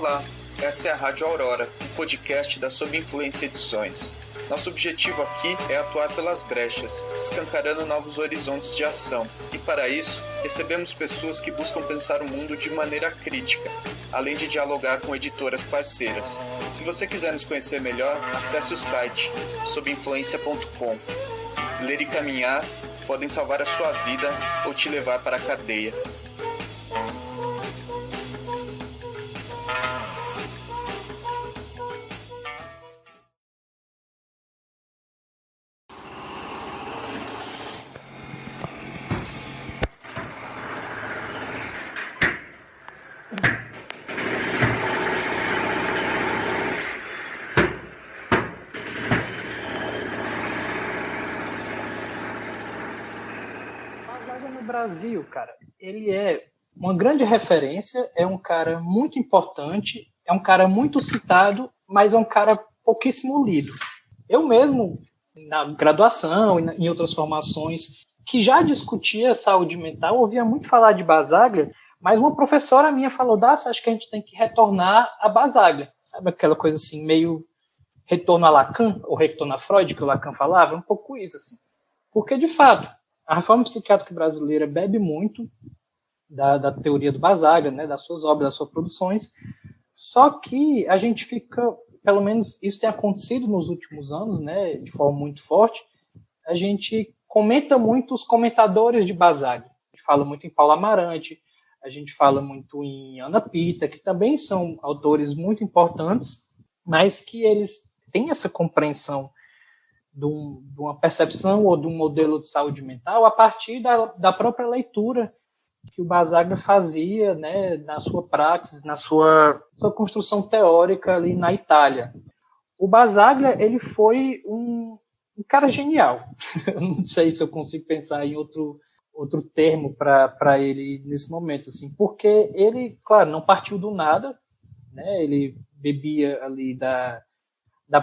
Olá, essa é a Rádio Aurora, um podcast da Sob Influência Edições. Nosso objetivo aqui é atuar pelas brechas, escancarando novos horizontes de ação. E para isso, recebemos pessoas que buscam pensar o mundo de maneira crítica, além de dialogar com editoras parceiras. Se você quiser nos conhecer melhor, acesse o site sobinfluencia.com. Ler e caminhar podem salvar a sua vida ou te levar para a cadeia. Brasil, cara, ele é uma grande referência, é um cara muito importante, é um cara muito citado, mas é um cara pouquíssimo lido. Eu mesmo, na graduação e em outras formações, que já discutia saúde mental, ouvia muito falar de Basaglia, mas uma professora minha falou, Dácia, acho que a gente tem que retornar a Basaglia. Sabe aquela coisa assim, meio retorno a Lacan, ou retorno a Freud, que o Lacan falava? Um pouco isso, assim. Porque, de fato, a reforma psiquiátrica brasileira bebe muito da teoria do Basaglia, né, das suas obras, das suas produções, só que a gente fica, pelo menos isso tem acontecido nos últimos anos, né, de forma muito forte, a gente comenta muito os comentadores de Basaglia. A gente fala muito em Paulo Amarante, a gente fala muito em Ana Pita, que também são autores muito importantes, mas que eles têm essa compreensão de uma percepção ou de um modelo de saúde mental a partir da própria leitura que o Basaglia fazia, né, na sua praxis, na sua construção teórica ali na Itália. O Basaglia, ele foi um cara genial. Eu não sei se eu consigo pensar em outro termo para ele nesse momento, assim, porque ele, claro, não partiu do nada, né, ele bebia ali da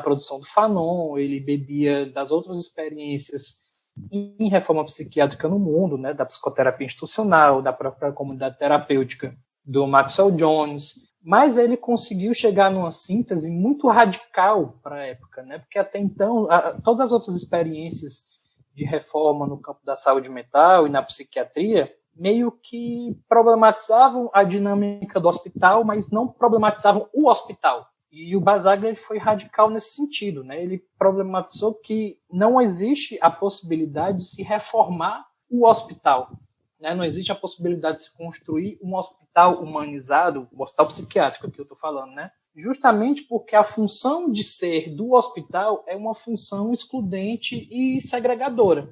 produção do Fanon, ele bebia das outras experiências em reforma psiquiátrica no mundo, né, da psicoterapia institucional, da própria comunidade terapêutica do Maxwell Jones, mas ele conseguiu chegar numa síntese muito radical para a época, né, porque até então todas as outras experiências de reforma no campo da saúde mental e na psiquiatria meio que problematizavam a dinâmica do hospital, mas não problematizavam o hospital. E o Basaglia foi radical nesse sentido, né? Ele problematizou que não existe a possibilidade de se reformar o hospital, né? Não existe a possibilidade de se construir um hospital humanizado, um hospital psiquiátrico, que eu estou falando, né? Justamente porque a função de ser do hospital é uma função excludente e segregadora.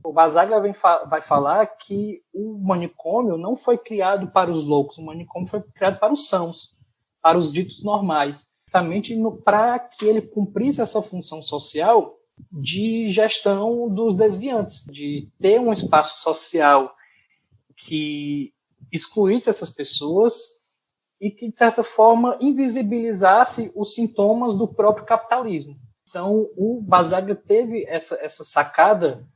O Basaglia vai falar que o manicômio não foi criado para os loucos, o manicômio foi criado para os sãos, para os ditos normais, justamente para que ele cumprisse essa função social de gestão dos desviantes, de ter um espaço social que excluísse essas pessoas e que, de certa forma, invisibilizasse os sintomas do próprio capitalismo. Então, o Basaglia teve essa sacada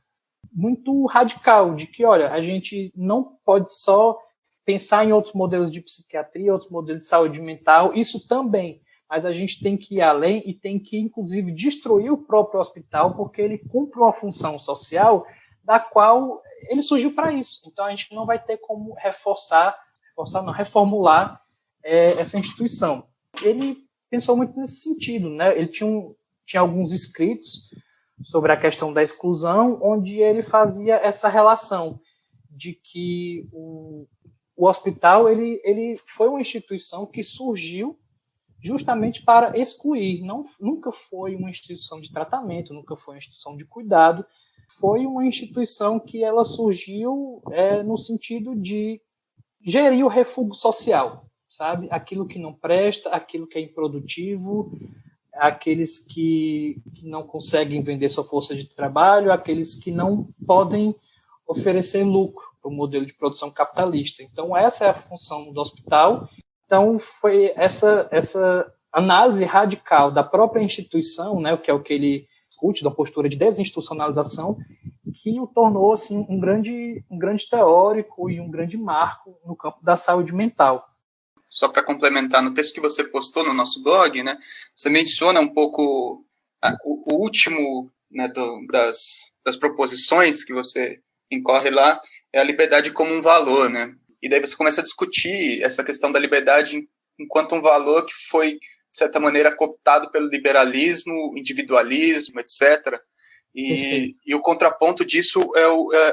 muito radical de que, olha, a gente não pode só pensar em outros modelos de psiquiatria, outros modelos de saúde mental, isso também, mas a gente tem que ir além e tem que, inclusive, destruir o próprio hospital, porque ele cumpre uma função social da qual ele surgiu para isso. Então, a gente não vai ter como reformular essa instituição. Ele pensou muito nesse sentido, né? Ele tinha alguns escritos sobre a questão da exclusão, onde ele fazia essa relação de que o hospital ele foi uma instituição que surgiu justamente para excluir. Nunca foi uma instituição de tratamento, nunca foi uma instituição de cuidado. Foi uma instituição que ela surgiu no sentido de gerir o refúgio social, sabe? Aquilo que não presta, aquilo que é improdutivo, aqueles que não conseguem vender sua força de trabalho, aqueles que não podem oferecer lucro para o modelo de produção capitalista. Então, essa é a função do hospital. Então, foi essa análise radical da própria instituição, né, que é o que ele discute, da postura de desinstitucionalização, que o tornou assim, um grande teórico e um grande marco no campo da saúde mental. só para complementar, no texto que você postou no nosso blog, né, você menciona um pouco o último, né, das proposições que você incorre lá, é a liberdade como um valor, né? E daí você começa a discutir essa questão da liberdade enquanto um valor que foi, de certa maneira, cooptado pelo liberalismo, individualismo, etc. E o contraponto disso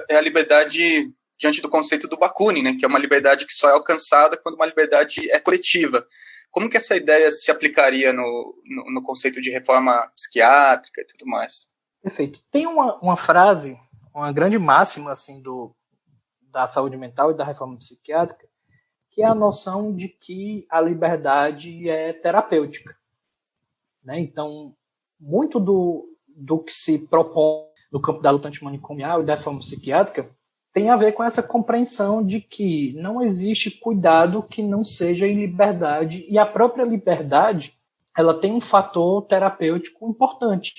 é a liberdade diante do conceito do Bakunin, né, que é uma liberdade que só é alcançada quando uma liberdade é coletiva. Como que essa ideia se aplicaria no conceito de reforma psiquiátrica e tudo mais? Perfeito. Tem uma frase, uma grande máxima assim, da saúde mental e da reforma psiquiátrica, que é a noção de que a liberdade é terapêutica. Né? Então, muito do que se propõe no campo da luta antimanicomial e da reforma psiquiátrica tem a ver com essa compreensão de que não existe cuidado que não seja em liberdade, e a própria liberdade ela tem um fator terapêutico importante.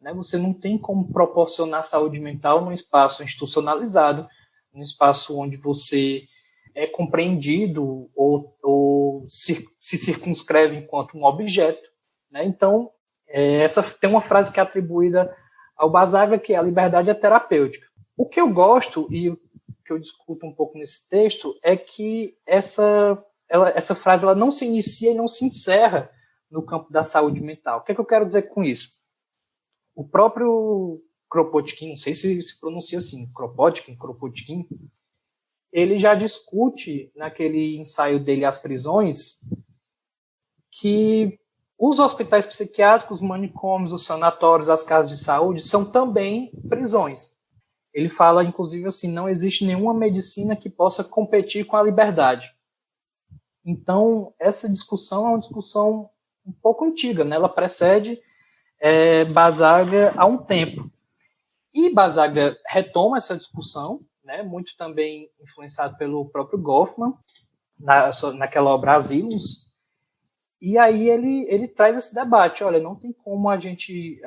Né? Você não tem como proporcionar saúde mental num espaço institucionalizado, num espaço onde você é compreendido ou se circunscreve enquanto um objeto. Né? Então, essa tem uma frase que é atribuída ao Basaga, que é: a liberdade é terapêutica. O que eu gosto, e o que eu discuto um pouco nesse texto, é que essa frase ela não se inicia e não se encerra no campo da saúde mental. O que é que eu quero dizer com isso? O próprio Kropotkin, não sei se pronuncia assim, Kropotkin, ele já discute naquele ensaio dele As Prisões que os hospitais psiquiátricos, os manicômios, os sanatórios, as casas de saúde são também prisões. Ele fala, inclusive, assim, não existe nenhuma medicina que possa competir com a liberdade. Então, essa discussão é uma discussão um pouco antiga, né? Ela precede Basaga há um tempo. E Basaga retoma essa discussão, né? Muito também influenciado pelo próprio Goffman, naquela obra Asylums. E aí ele traz esse debate. Olha, não tem como a gente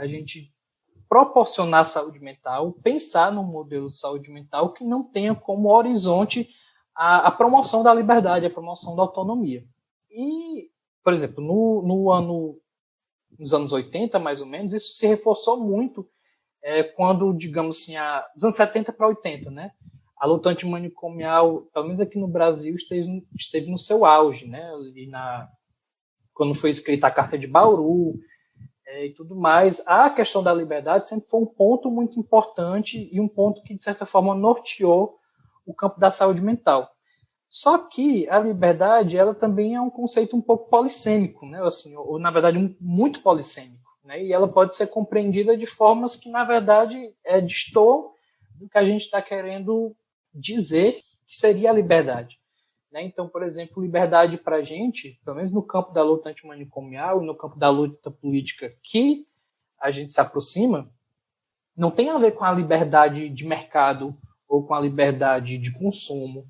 proporcionar saúde mental, pensar num modelo de saúde mental que não tenha como horizonte a promoção da liberdade, a promoção da autonomia. E, por exemplo, nos anos 80, mais ou menos, isso se reforçou muito quando, digamos assim, dos anos 70 para 80, né? A luta antimanicomial, pelo menos aqui no Brasil, esteve no seu auge, né? Quando foi escrita a Carta de Bauru, e tudo mais, a questão da liberdade sempre foi um ponto muito importante e um ponto que, de certa forma, norteou o campo da saúde mental. Só que a liberdade, ela também é um conceito um pouco polissêmico, né? Assim, ou na verdade, muito polissêmico, né? E ela pode ser compreendida de formas que, na verdade, destoam do que a gente está querendo dizer que seria a liberdade. Né? Então, por exemplo, liberdade para a gente, pelo menos no campo da luta antimanicomial e no campo da luta política que a gente se aproxima, não tem a ver com a liberdade de mercado ou com a liberdade de consumo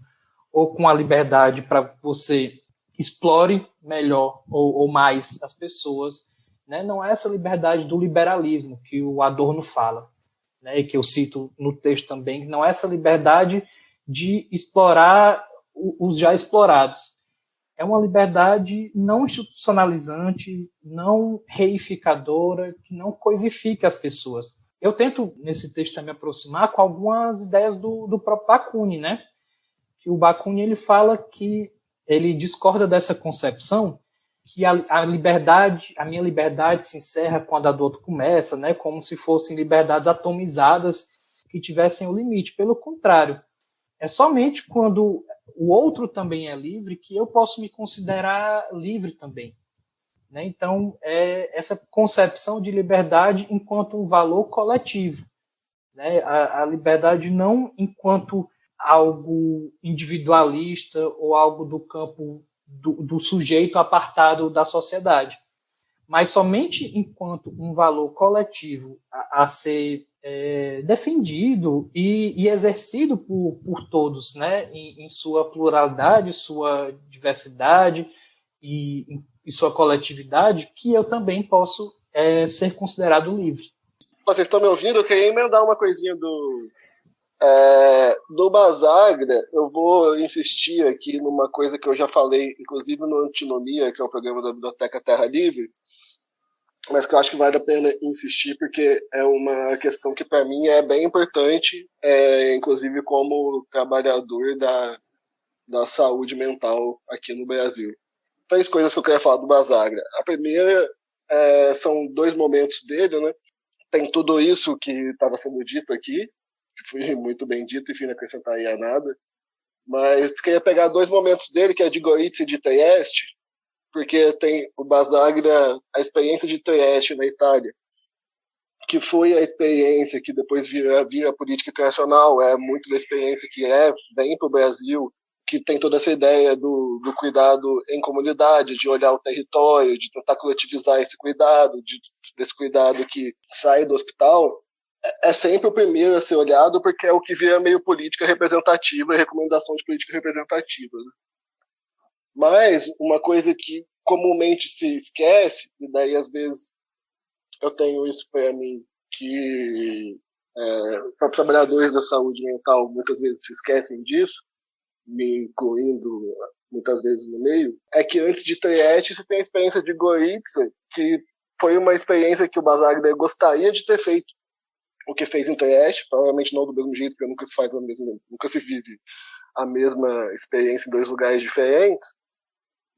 ou com a liberdade para você explore melhor ou mais as pessoas. Né? Não é essa liberdade do liberalismo que o Adorno fala, né? E que eu cito no texto também, não é essa liberdade de explorar os já explorados. É uma liberdade não institucionalizante, não reificadora, que não coisifica as pessoas. Eu tento, nesse texto, me aproximar com algumas ideias do próprio Bakunin, né? Que o Bakunin ele fala que ele discorda dessa concepção que a liberdade, a minha liberdade se encerra quando a do outro começa, né? Como se fossem liberdades atomizadas que tivessem o limite. Pelo contrário, é somente quando o outro também é livre que eu posso me considerar livre também. Né? Então, é essa concepção de liberdade enquanto um valor coletivo. Né? A liberdade não enquanto algo individualista ou algo do campo do sujeito apartado da sociedade, mas somente enquanto um valor coletivo a ser defendido e exercido por todos, né, em sua pluralidade, sua diversidade e sua coletividade, que eu também posso ser considerado livre. Vocês estão me ouvindo? Eu queria emendar uma coisinha Do Basagra, eu vou insistir aqui numa coisa que eu já falei, inclusive no Antinomia, que é o programa da Biblioteca Terra Livre, mas que eu acho que vale a pena insistir, porque é uma questão que, para mim, é bem importante, inclusive como trabalhador da saúde mental aqui no Brasil. 3 coisas que eu quero falar do Basagra. A primeira são 2 momentos dele, né? Tem tudo isso que estava sendo dito aqui, que foi muito bem dito, enfim, não acrescentaria nada. Mas queria pegar 2 momentos dele, que é de Gorizia e de Trieste, porque tem o Basagra, a experiência de Trieste na Itália, que foi a experiência que depois vira política internacional, é muito da experiência que vem para o Brasil, que tem toda essa ideia do cuidado em comunidade, de olhar o território, de tentar coletivizar esse cuidado, desse cuidado que sai do hospital, é sempre o primeiro a ser olhado, porque é o que vira meio política representativa e recomendação de política representativa. Né? Mas uma coisa que comumente se esquece, e daí às vezes eu tenho isso para mim, que para trabalhadores da saúde mental muitas vezes se esquecem disso, me incluindo muitas vezes no meio, é que antes de Trieste você tem a experiência de Gorizia, que foi uma experiência que o Basagra gostaria de ter feito o que fez em Trieste, provavelmente não do mesmo jeito, porque nunca se vive a mesma experiência em 2 lugares diferentes,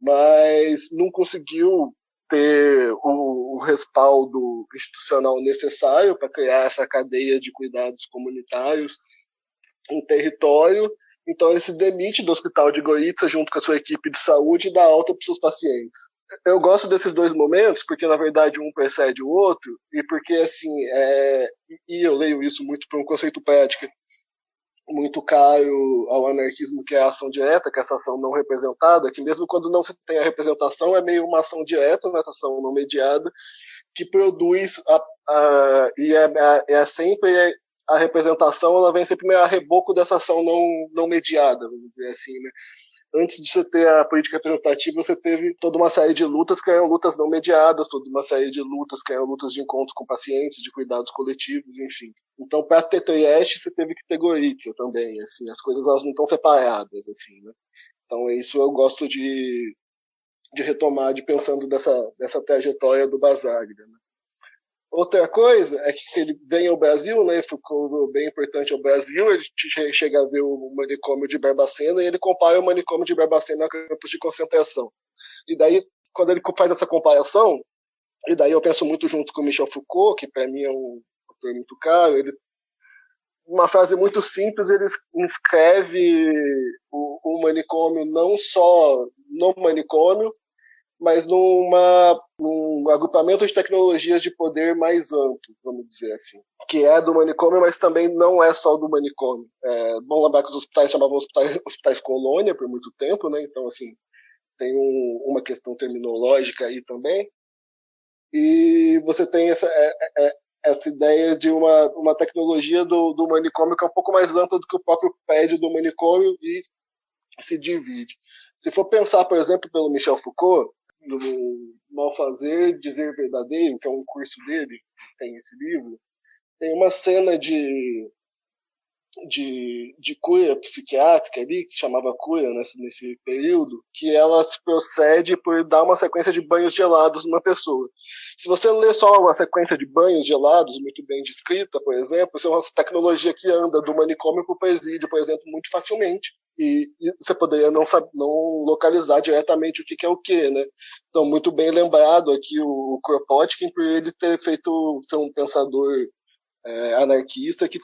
mas não conseguiu ter o respaldo institucional necessário para criar essa cadeia de cuidados comunitários em território. Então ele se demite do hospital de Gorizia junto com a sua equipe de saúde e dá alta para os seus pacientes. Eu gosto desses 2 momentos porque, na verdade, um precede o outro e porque, assim, e eu leio isso muito por um conceito prático muito caro ao anarquismo, que é a ação direta, que é essa ação não representada, que mesmo quando não se tem a representação, é meio uma ação direta, nessa ação não mediada, que produz, e é sempre a representação, ela vem sempre meio a reboco dessa ação não mediada, vamos dizer assim, né? Antes de você ter a política representativa, você teve toda uma série de lutas que eram lutas não mediadas, toda uma série de lutas que eram lutas de encontros com pacientes, de cuidados coletivos, enfim. Então, para ter Trieste, você teve que ter Gorizia também, assim, as coisas elas não estão separadas, assim, né? Então, isso eu gosto de retomar, de pensando dessa trajetória do Basagra, né? Outra coisa é que ele vem ao Brasil, né, ficou bem importante ao Brasil, ele chega a ver o manicômio de Barbacena e ele compara o manicômio de Barbacena a campos de concentração. E daí, quando ele faz essa comparação, e daí eu penso muito junto com o Michel Foucault, que para mim é um autor muito caro, ele, uma frase muito simples, ele inscreve o manicômio não só no manicômio, mas num agrupamento de tecnologias de poder mais amplo, vamos dizer assim, que é do manicômio, mas também não é só do manicômio. É bom lembrar que os hospitais chamavam hospitais colônia por muito tempo, né? Então, assim, tem uma questão terminológica aí também. E você tem essa ideia de uma tecnologia do manicômio que é um pouco mais ampla do que o próprio prédio do manicômio e se divide. Se for pensar, por exemplo, pelo Michel Foucault, no Malfazer, Dizer Verdadeiro, que é um curso dele, tem esse livro, tem uma cena de cura psiquiátrica ali, que se chamava cura nesse período, que ela se procede por dar uma sequência de banhos gelados numa pessoa. Se você ler só uma sequência de banhos gelados, muito bem descrita, por exemplo, isso é uma tecnologia que anda do manicômio para o presídio, por exemplo, muito facilmente. E você poderia não localizar diretamente o que é o que, né? Então, muito bem lembrado aqui o Kropotkin, por ele ter ser um pensador anarquista que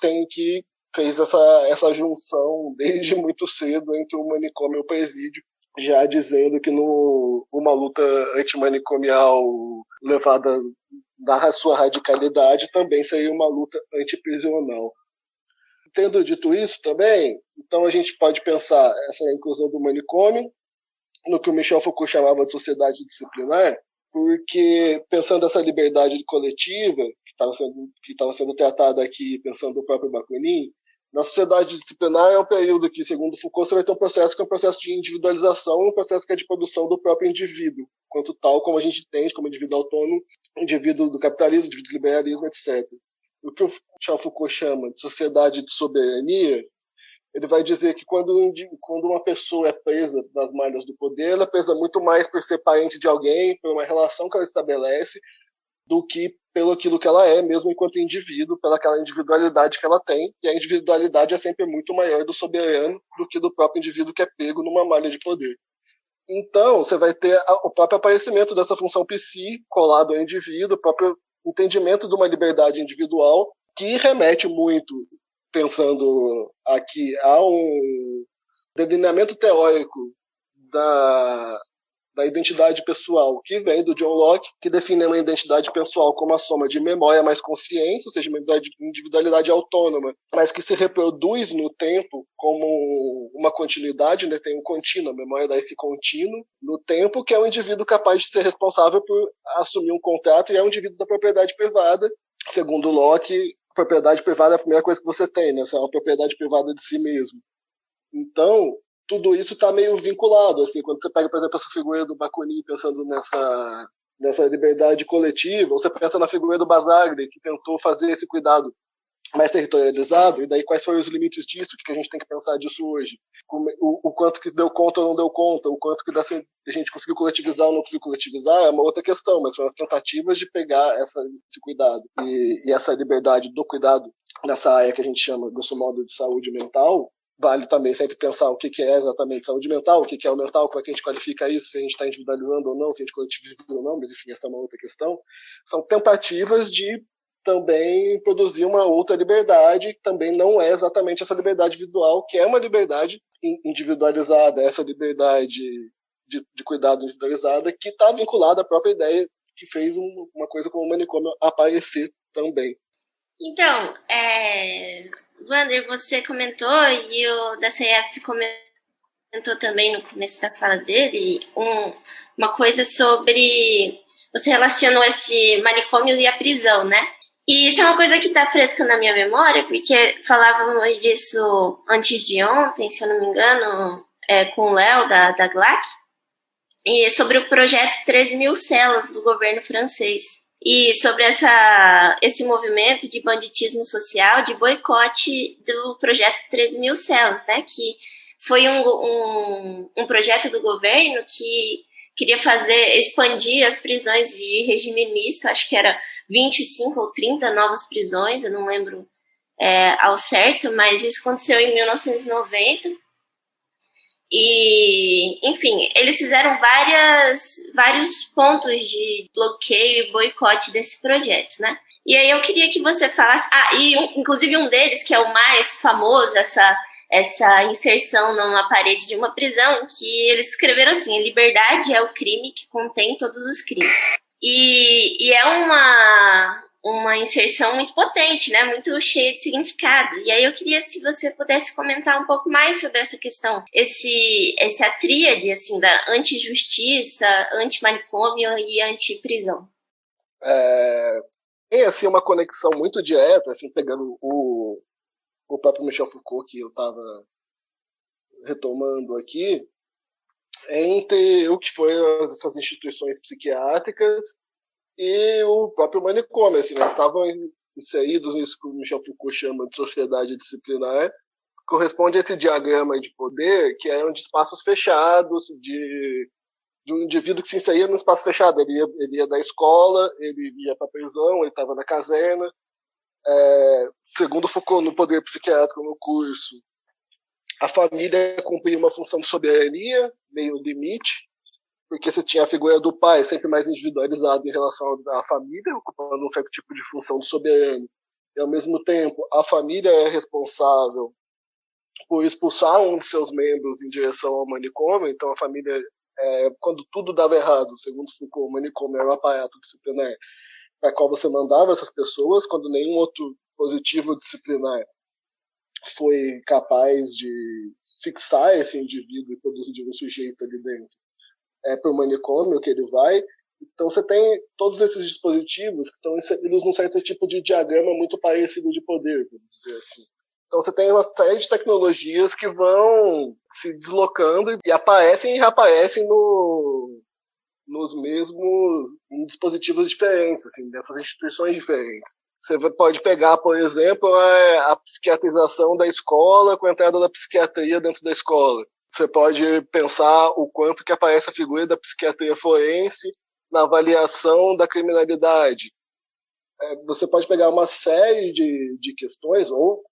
fez essa junção desde muito cedo entre o manicômio e o presídio, já dizendo que uma luta antimanicomial levada na sua radicalidade também seria uma luta antiprisional. Tendo dito isso também, então a gente pode pensar essa inclusão do manicômio no que o Michel Foucault chamava de sociedade disciplinar, porque pensando essa liberdade coletiva que estava sendo tratada aqui, pensando o próprio Bakunin, na sociedade disciplinar é um período que, segundo Foucault, você vai ter um processo que é um processo de individualização, um processo que é de produção do próprio indivíduo, quanto tal como a gente entende como indivíduo autônomo, indivíduo do capitalismo, indivíduo do liberalismo, etc. o que o Charles Foucault chama de sociedade de soberania, ele vai dizer que quando uma pessoa é presa das malhas do poder, ela é presa muito mais por ser parente de alguém, por uma relação que ela estabelece, do que pelo aquilo que ela é, mesmo enquanto indivíduo, pela aquela individualidade que ela tem, e a individualidade é sempre muito maior do soberano do que do próprio indivíduo que é pego numa malha de poder. Então, você vai ter o próprio aparecimento dessa função psi colado ao indivíduo, o próprio entendimento de uma liberdade individual, que remete muito, pensando aqui, a um delineamento teórico da identidade pessoal, que vem do John Locke, que define uma identidade pessoal como a soma de memória mais consciência, ou seja, uma individualidade autônoma, mas que se reproduz no tempo como uma continuidade, né? Tem um contínuo, a memória dá esse contínuo no tempo, que é um indivíduo capaz de ser responsável por assumir um contrato, e é um indivíduo da propriedade privada. Segundo Locke, propriedade privada é a primeira coisa que você tem, né? Essa é uma propriedade privada de si mesmo. Então, tudo isso está meio vinculado, assim, quando você pega, por exemplo, essa figura do Bakunin pensando nessa liberdade coletiva, ou você pensa na figura do Basaglia, que tentou fazer esse cuidado mais territorializado, e daí quais foram os limites disso, o que a gente tem que pensar disso hoje, o quanto que deu conta ou não deu conta, o quanto que a gente conseguiu coletivizar ou não conseguiu coletivizar, é uma outra questão, mas foram as tentativas de pegar esse cuidado e essa liberdade do cuidado nessa área que a gente chama, grosso modo, de saúde mental. Vale também sempre pensar o que é exatamente saúde mental, o que é o mental, como é que a gente qualifica isso, se a gente está individualizando ou não, se a gente coletiviza ou não, mas enfim, essa é uma outra questão. São tentativas de também produzir uma outra liberdade, que também não é exatamente essa liberdade individual, que é uma liberdade individualizada, essa liberdade de cuidado individualizada, que está vinculada à própria ideia que fez uma coisa como o manicômio aparecer também. Então, Wander, você comentou, e o DCF comentou também no começo da fala dele, uma coisa sobre... Você relacionou esse manicômio e a prisão, né? E isso é uma coisa que está fresca na minha memória, porque falávamos disso antes de ontem, se eu não me engano, com o Léo, da GLAC, e sobre o projeto 13.000 celas do governo francês. E sobre esse movimento de banditismo social, de boicote do projeto 13.000 celas, né? Que foi um projeto do governo que queria expandir as prisões de regime misto, acho que era 25 ou 30 novas prisões, eu não lembro ao certo, mas isso aconteceu em 1990. E, enfim, eles fizeram vários pontos de bloqueio e boicote desse projeto, né? E aí eu queria que você falasse... inclusive um deles, que é o mais famoso, essa inserção numa parede de uma prisão, que eles escreveram assim: liberdade é o crime que contém todos os crimes. E é uma inserção muito potente, né? Muito cheia de significado. E aí eu queria, se você pudesse comentar um pouco mais sobre essa questão, essa tríade, assim, da anti-justiça, anti-manicômio e anti-prisão. Tem, assim, uma conexão muito direta, assim, pegando o próprio Michel Foucault, que eu estava retomando aqui, entre o que foram essas instituições psiquiátricas e o próprio manicômio, assim, eles estavam inseridos nisso que o Michel Foucault chama de sociedade disciplinar, corresponde a esse diagrama de poder, que eram de espaços fechados, de um indivíduo que se inseria num espaço fechado. Ele ia da escola, ele ia para a prisão, ele estava na caserna. Segundo Foucault, no poder psiquiátrico, no curso, a família cumpria uma função de soberania, meio limite, porque você tinha a figura do pai sempre mais individualizado em relação à família, ocupando um certo tipo de função de soberano. E, ao mesmo tempo, a família é responsável por expulsar um de seus membros em direção ao manicômio. Então, a família, quando tudo dava errado, segundo Foucault, o manicômio era um aparato disciplinar para qual você mandava essas pessoas, quando nenhum outro positivo disciplinar foi capaz de fixar esse indivíduo e produzir um sujeito ali dentro. Para o manicômio que ele vai. Então você tem todos esses dispositivos que estão inseridos num certo tipo de diagrama muito parecido de poder, vamos dizer assim. Então você tem uma série de tecnologias que vão se deslocando e aparecem e reaparecem nos mesmos dispositivos diferentes, assim, dessas instituições diferentes. Você pode pegar, por exemplo, a psiquiatrização da escola com a entrada da psiquiatria dentro da escola. Você pode pensar o quanto que aparece a figura da psiquiatria forense na avaliação da criminalidade. Você pode pegar uma série de questões, ou,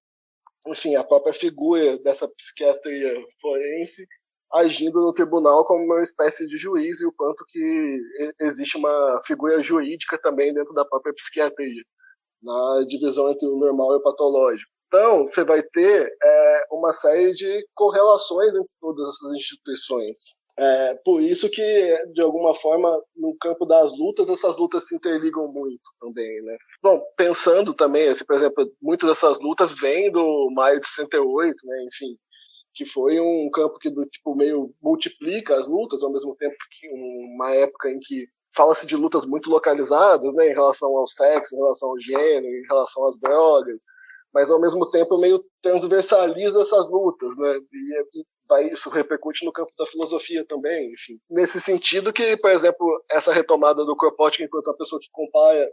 enfim, a própria figura dessa psiquiatria forense agindo no tribunal como uma espécie de juiz, e o quanto que existe uma figura jurídica também dentro da própria psiquiatria, na divisão entre o normal e o patológico. Então, você vai ter uma série de correlações entre todas essas instituições. Por isso que, de alguma forma, no campo das lutas, essas lutas se interligam muito também, né? Bom, pensando também, assim, por exemplo, muitas dessas lutas vêm do Maio de 68, né? Enfim, que foi um campo que meio multiplica as lutas, ao mesmo tempo que uma época em que fala-se de lutas muito localizadas, né, em relação ao sexo, em relação ao gênero, em relação às drogas, mas ao mesmo tempo meio transversaliza essas lutas, né, e isso repercute no campo da filosofia também, enfim. Nesse sentido que, por exemplo, essa retomada do Kropotkin enquanto uma pessoa que compara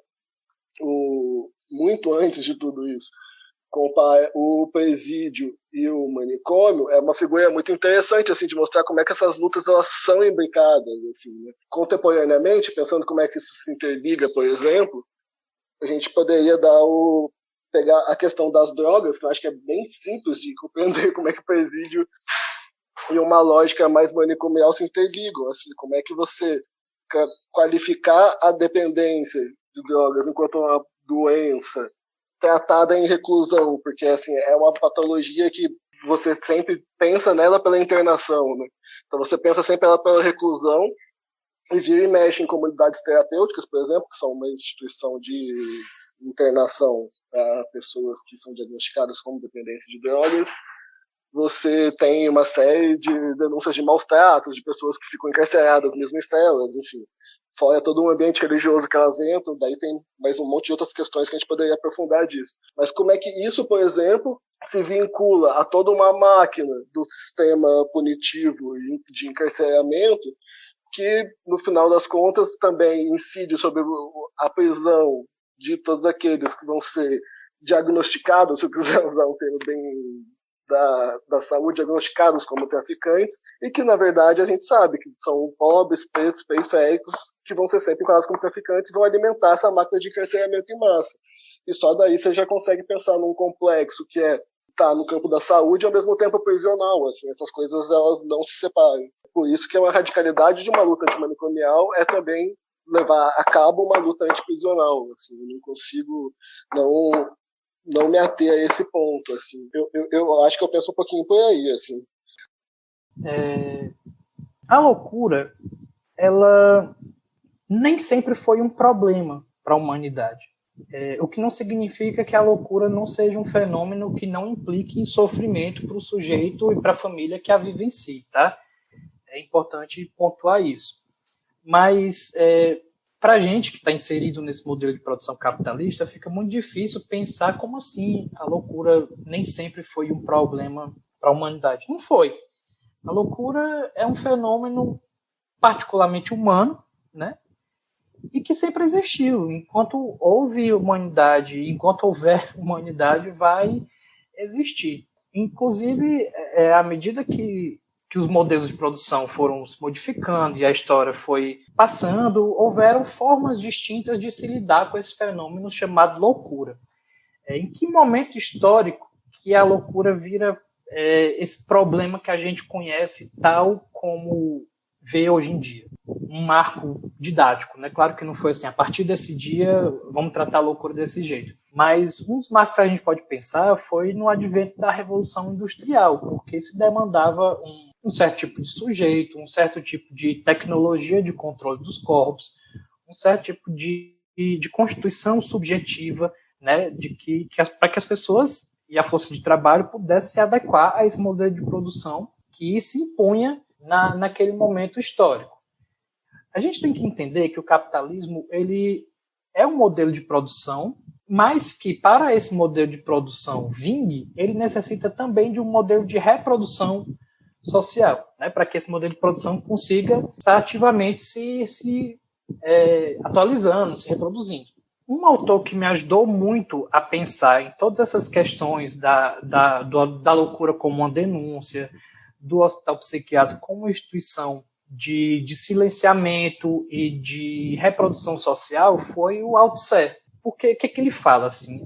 muito antes de tudo isso, compara o presídio e o manicômio, é uma figura muito interessante, assim, de mostrar como é que essas lutas elas são imbricadas, assim, né? Contemporaneamente, pensando como é que isso se interliga, por exemplo, a gente poderia pegar a questão das drogas, que eu acho que é bem simples de compreender como é que o presídio e uma lógica mais manicomial se interligam, assim, como é que você qualificar a dependência de drogas enquanto uma doença tratada em reclusão, porque assim, é uma patologia que você sempre pensa nela pela internação, né? Então você pensa sempre ela pela reclusão e vira e mexe em comunidades terapêuticas, por exemplo, que são uma instituição de internação para pessoas que são diagnosticadas como dependência de drogas. Você tem uma série de denúncias de maus tratos, de pessoas que ficam encarceradas mesmo em celas, enfim. Fora todo um ambiente religioso que elas entram, daí tem mais um monte de outras questões que a gente poderia aprofundar disso. Mas como é que isso, por exemplo, se vincula a toda uma máquina do sistema punitivo de encarceramento que, no final das contas, também incide sobre a prisão de todos aqueles que vão ser diagnosticados, se eu quiser usar um termo bem da saúde, diagnosticados como traficantes, e que, na verdade, a gente sabe que são pobres, pretos, periféricos, que vão ser sempre enquadrados como traficantes e vão alimentar essa máquina de encarceramento em massa. E só daí você já consegue pensar num complexo que tá no campo da saúde e, ao mesmo tempo, prisional. Assim, essas coisas elas não se separam. Por isso que uma radicalidade de uma luta antimanicomial é também levar a cabo uma luta antiprisional. Assim, eu não consigo não me ater a esse ponto, assim. Eu acho que eu penso um pouquinho por aí, assim. A loucura, ela nem sempre foi um problema para a humanidade. O que não significa que a loucura não seja um fenômeno que não implique em sofrimento para o sujeito e para a família que a vive em si, tá? É importante pontuar isso. Mas para a gente que está inserido nesse modelo de produção capitalista, fica muito difícil pensar como assim a loucura nem sempre foi um problema para a humanidade. Não foi. A loucura é um fenômeno particularmente humano, né? E que sempre existiu. Enquanto houve humanidade, enquanto houver humanidade, vai existir. Inclusive, à medida que os modelos de produção foram se modificando e a história foi passando, houveram formas distintas de se lidar com esse fenômeno chamado loucura. Em que momento histórico que a loucura vira esse problema que a gente conhece tal como vê hoje em dia? Um marco didático, né? Claro que não foi assim, a partir desse dia vamos tratar a loucura desse jeito. Mas um dos marcos que a gente pode pensar foi no advento da Revolução Industrial, porque se demandava um certo tipo de sujeito, um certo tipo de tecnologia de controle dos corpos, um certo tipo de constituição subjetiva, né, para que as pessoas e a força de trabalho pudessem se adequar a esse modelo de produção que se impunha naquele momento histórico. A gente tem que entender que o capitalismo ele é um modelo de produção, mas que para esse modelo de produção vingue, ele necessita também de um modelo de reprodução social, né, para que esse modelo de produção consiga estar ativamente se atualizando, se reproduzindo. Um autor que me ajudou muito a pensar em todas essas questões da loucura como uma denúncia, do hospital psiquiátrico como uma instituição de silenciamento e de reprodução social foi o Althusser. Porque o que ele fala? Assim,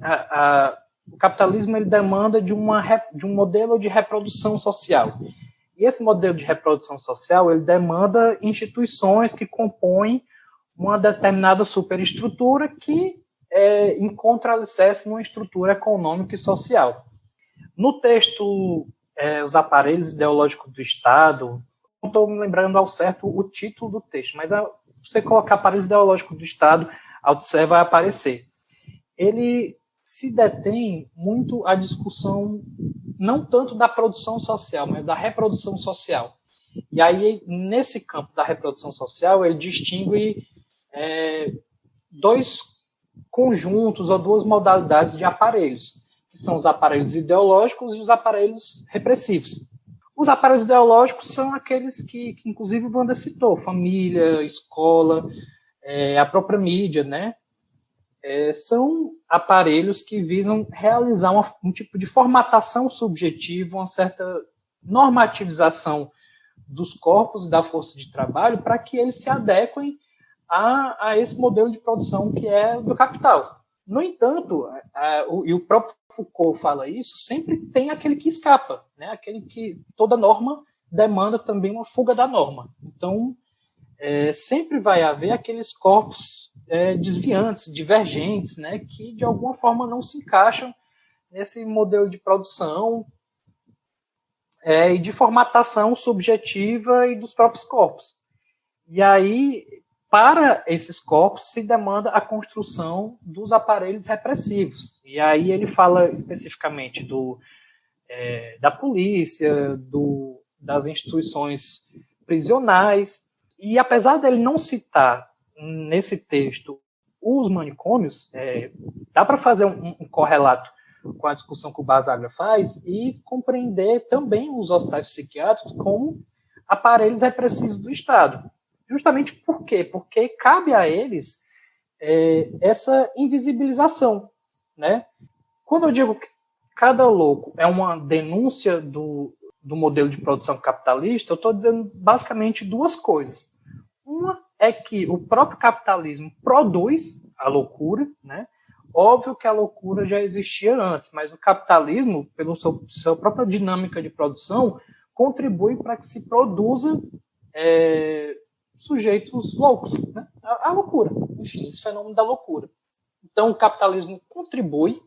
o capitalismo ele demanda de um modelo de reprodução social. E esse modelo de reprodução social ele demanda instituições que compõem uma determinada superestrutura que encontra alicerce numa estrutura econômica e social. No texto Os Aparelhos Ideológicos do Estado, não estou me lembrando ao certo o título do texto, mas se você colocar Aparelhos Ideológicos do Estado, Althusser vai aparecer. Ele se detém muito a discussão não tanto da produção social, mas da reprodução social. E aí, nesse campo da reprodução social, ele distingue dois conjuntos ou duas modalidades de aparelhos, que são os aparelhos ideológicos e os aparelhos repressivos. Os aparelhos ideológicos são aqueles que inclusive o Wander citou, família, escola, a própria mídia, né? São aparelhos que visam realizar um tipo de formatação subjetiva, uma certa normativização dos corpos e da força de trabalho para que eles se adequem a esse modelo de produção que é do capital. No entanto, e o próprio Foucault fala isso, sempre tem aquele que escapa, né? Aquele que toda norma demanda também uma fuga da norma. Então, sempre vai haver aqueles corpos desviantes, divergentes, né? Que de alguma forma não se encaixam nesse modelo de produção e de formatação subjetiva e dos próprios corpos. E aí, para esses corpos, se demanda a construção dos aparelhos repressivos. E aí ele fala especificamente da polícia, das instituições prisionais. E apesar dele não citar nesse texto os manicômios, dá para fazer um correlato com a discussão que o Basaglia faz e compreender também os hospitais psiquiátricos como aparelhos repressivos do Estado. Justamente por quê? Porque cabe a eles essa invisibilização, né? Quando eu digo que cada louco é uma denúncia do modelo de produção capitalista, eu estou dizendo basicamente duas coisas. Uma é que o próprio capitalismo produz a loucura, né? Óbvio que a loucura já existia antes, mas o capitalismo, pela sua própria dinâmica de produção, contribui para que se produza sujeitos loucos, né? A loucura, enfim, esse fenômeno da loucura. Então, o capitalismo contribui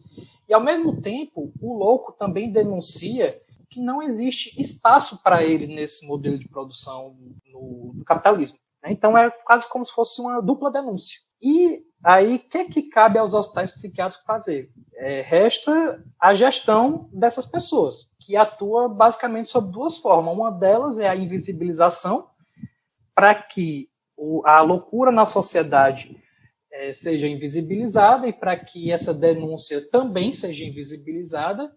e, ao mesmo tempo, o louco também denuncia que não existe espaço para ele nesse modelo de produção no capitalismo, né? Então, é quase como se fosse uma dupla denúncia. E aí, o que cabe aos hospitais psiquiátricos fazer? Resta a gestão dessas pessoas, que atua basicamente sob duas formas. Uma delas é a invisibilização, para que a loucura na sociedade seja invisibilizada e para que essa denúncia também seja invisibilizada.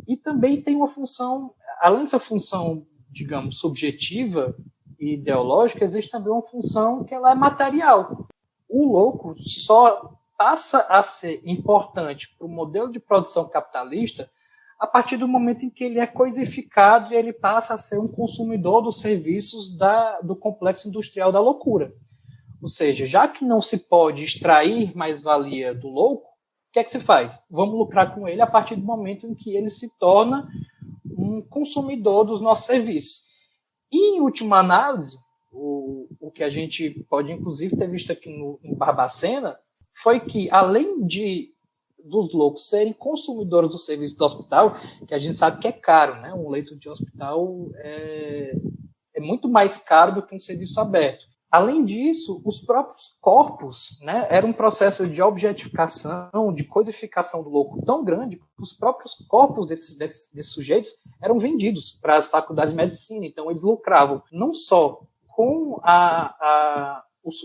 E também tem uma função, além dessa função, digamos, subjetiva e ideológica, existe também uma função que ela é material. O louco só passa a ser importante para o modelo de produção capitalista a partir do momento em que ele é coisificado e ele passa a ser um consumidor dos serviços do complexo industrial da loucura. Ou seja, já que não se pode extrair mais-valia do louco, o que é que se faz? Vamos lucrar com ele a partir do momento em que ele se torna um consumidor dos nossos serviços. E, em última análise, o que a gente pode, inclusive, ter visto aqui em Barbacena, foi que, além dos loucos serem consumidores do serviço do hospital, que a gente sabe que é caro, né? Um leito de hospital é muito mais caro do que um serviço aberto. Além disso, os próprios corpos, né, era um processo de objetificação, de coisificação do louco tão grande que os próprios corpos desses sujeitos eram vendidos para as faculdades de medicina. Então, eles lucravam não só com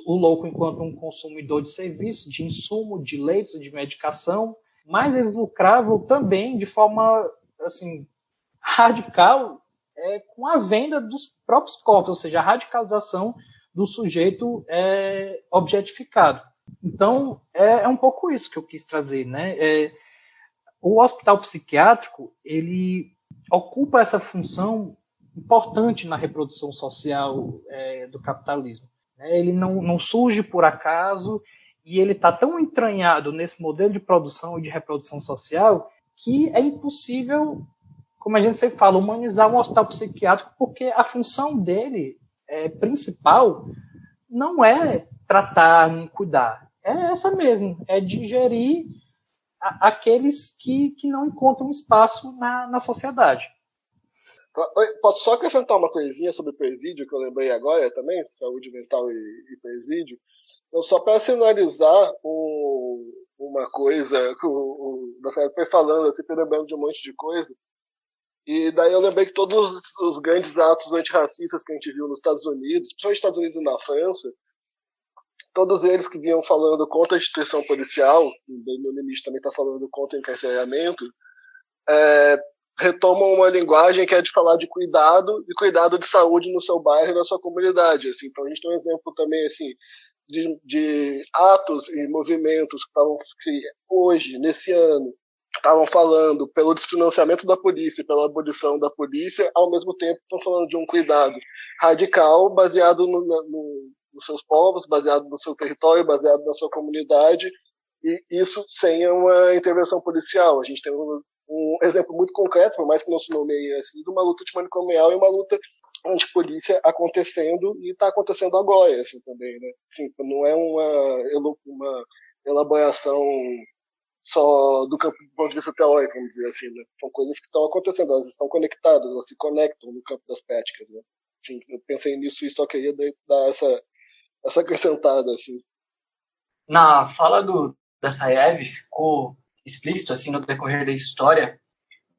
o louco enquanto um consumidor de serviço, de insumo, de leitos, de medicação, mas eles lucravam também de forma assim, radical com a venda dos próprios corpos, ou seja, a radicalização do sujeito objetificado. Então, é um pouco isso que eu quis trazer, né? O hospital psiquiátrico, ele ocupa essa função importante na reprodução social do capitalismo. Né? Ele não surge por acaso e ele está tão entranhado nesse modelo de produção e de reprodução social que é impossível, como a gente sempre fala, humanizar um hospital psiquiátrico, porque a função dele principal não é tratar nem cuidar, é essa mesmo, é digerir aqueles que não encontram espaço na sociedade. Posso só acrescentar uma coisinha sobre presídio, que eu lembrei agora também, saúde mental e presídio? Então, só para sinalizar uma coisa que o Daciel foi falando, assim, foi lembrando de um monte de coisa, e daí eu lembrei que todos os grandes atos antirracistas que a gente viu nos Estados Unidos, principalmente nos Estados Unidos e na França, todos eles que vinham falando contra a instituição policial, no limite também está falando contra o encarceramento, retomam uma linguagem que é de falar de cuidado e cuidado de saúde no seu bairro e na sua comunidade. Assim. Então a gente tem um exemplo também assim, de atos e movimentos que hoje, nesse ano, estavam falando pelo desfinanciamento da polícia e pela abolição da polícia, ao mesmo tempo estão falando de um cuidado radical baseado nos seus povos, baseado no seu território, baseado na sua comunidade, e isso sem uma intervenção policial. A gente tem um exemplo muito concreto, por mais que não se nomeie assim, de uma luta antimanicomial e uma luta antipolícia acontecendo, e está acontecendo agora assim, também. Né? Assim, não é uma elaboração só do ponto de vista teórico, vamos dizer assim. Né? São coisas que estão acontecendo, elas estão conectadas, elas se conectam no campo das práticas. Né? Enfim, eu pensei nisso e só queria dar essa acrescentada. Assim. Na fala da Saev ficou explícito assim no decorrer da história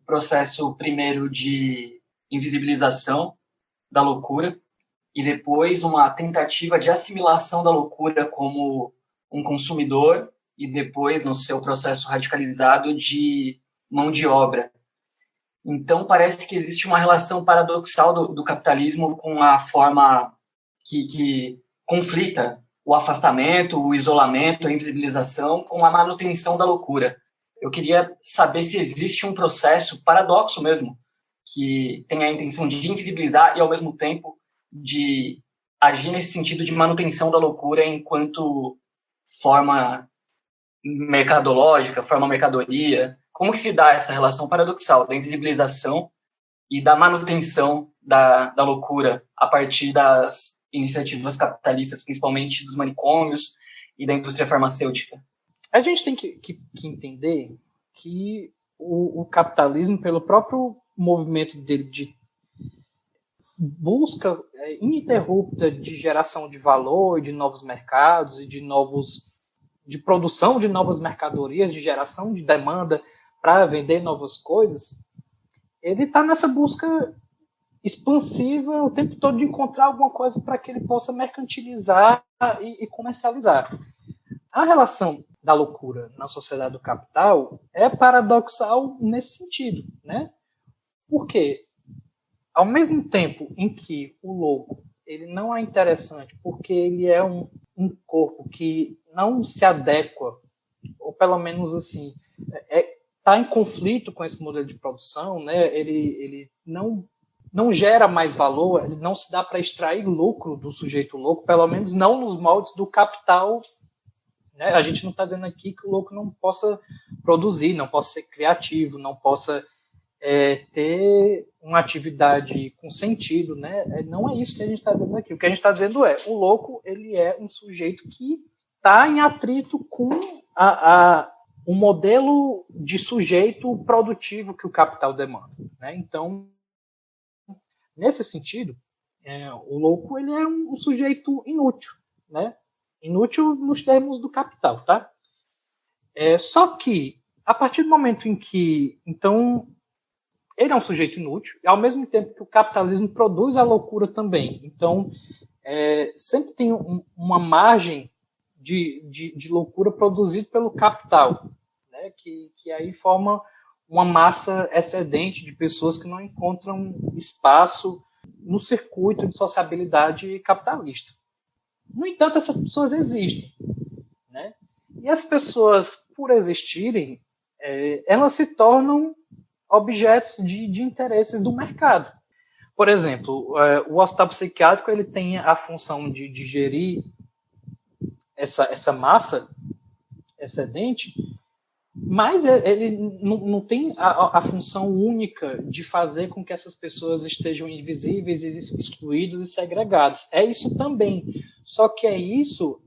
o processo primeiro de invisibilização da loucura e depois uma tentativa de assimilação da loucura como um consumidor e depois no seu processo radicalizado de mão de obra. Então parece que existe uma relação paradoxal do capitalismo com a forma que conflita o afastamento, o isolamento, a invisibilização com a manutenção da loucura. Eu queria saber se existe um processo paradoxo mesmo, que tem a intenção de invisibilizar e, ao mesmo tempo, de agir nesse sentido de manutenção da loucura enquanto forma mercadológica, forma mercadoria. Como que se dá essa relação paradoxal da invisibilização e da manutenção da loucura a partir das iniciativas capitalistas, principalmente dos manicômios e da indústria farmacêutica? A gente tem que entender que o capitalismo, pelo próprio movimento dele de busca ininterrupta de geração de valor, de novos mercados e de produção de novas mercadorias, de geração de demanda para vender novas coisas, ele está nessa busca expansiva o tempo todo de encontrar alguma coisa para que ele possa mercantilizar e comercializar. A relação da loucura na sociedade do capital é paradoxal nesse sentido, né? Porque, ao mesmo tempo em que o louco ele não é interessante porque ele é um corpo que não se adequa, ou pelo menos assim, está em conflito com esse modelo de produção, né? Ele não gera mais valor, não se dá para extrair lucro do sujeito louco, pelo menos não nos moldes do capital. Né? A gente não está dizendo aqui que o louco não possa produzir, não possa ser criativo, não possa ter uma atividade com sentido. Né? Não é isso que a gente está dizendo aqui. O que a gente está dizendo o louco ele é um sujeito que está em atrito com o modelo de sujeito produtivo que o capital demanda. Né? Então, nesse sentido, o louco ele é um sujeito inútil, né? Inútil nos termos do capital, tá? Só que, a partir do momento em que, então, ele é um sujeito inútil, e ao mesmo tempo que o capitalismo produz a loucura também. Então, sempre tem uma margem de loucura produzida pelo capital, né? Que aí forma uma massa excedente de pessoas que não encontram espaço no circuito de sociabilidade capitalista. No entanto, essas pessoas existem. Né? E as pessoas, por existirem, elas se tornam objetos de interesses do mercado. Por exemplo, o hospital psiquiátrico ele tem a função de gerir essa massa excedente, mas ele não tem a função única de fazer com que essas pessoas estejam invisíveis, excluídas e segregadas. É isso também. Só que é isso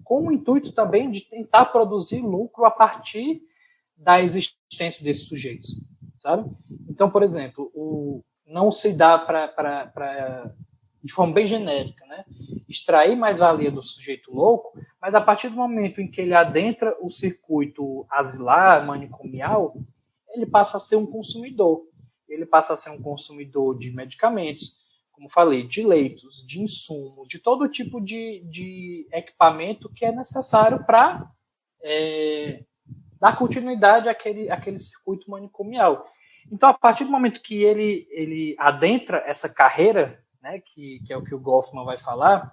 com o intuito também de tentar produzir lucro a partir da existência desses sujeitos, sabe? Então, por exemplo, não se dá de forma bem genérica, né, extrair mais valia do sujeito louco, mas a partir do momento em que ele adentra o circuito asilar, manicomial, ele passa a ser um consumidor. Ele passa a ser um consumidor de medicamentos, como falei, de leitos, de insumos, de todo tipo de equipamento que é necessário para dar continuidade àquele circuito manicomial. Então, a partir do momento que ele adentra essa carreira, né, que é o que o Goffman vai falar,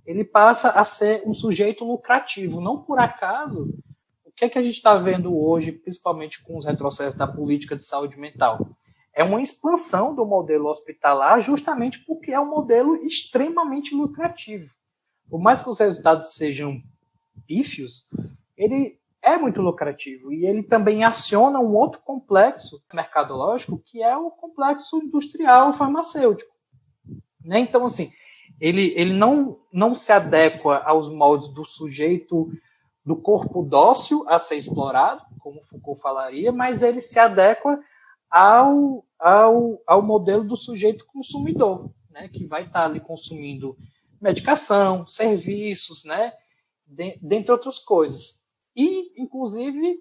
ele passa a ser um sujeito lucrativo. Não por acaso, o que a gente está vendo hoje, principalmente com os retrocessos da política de saúde mental? É uma expansão do modelo hospitalar justamente porque é um modelo extremamente lucrativo. Por mais que os resultados sejam pífios, ele é muito lucrativo e ele também aciona um outro complexo mercadológico, que é o complexo industrial farmacêutico. Né? Então, assim, ele não se adequa aos moldes do sujeito, do corpo dócil a ser explorado, como Foucault falaria, mas ele se adequa ao modelo do sujeito consumidor, né? Que vai estar ali consumindo medicação, serviços, né? Dentre outras coisas. E, inclusive,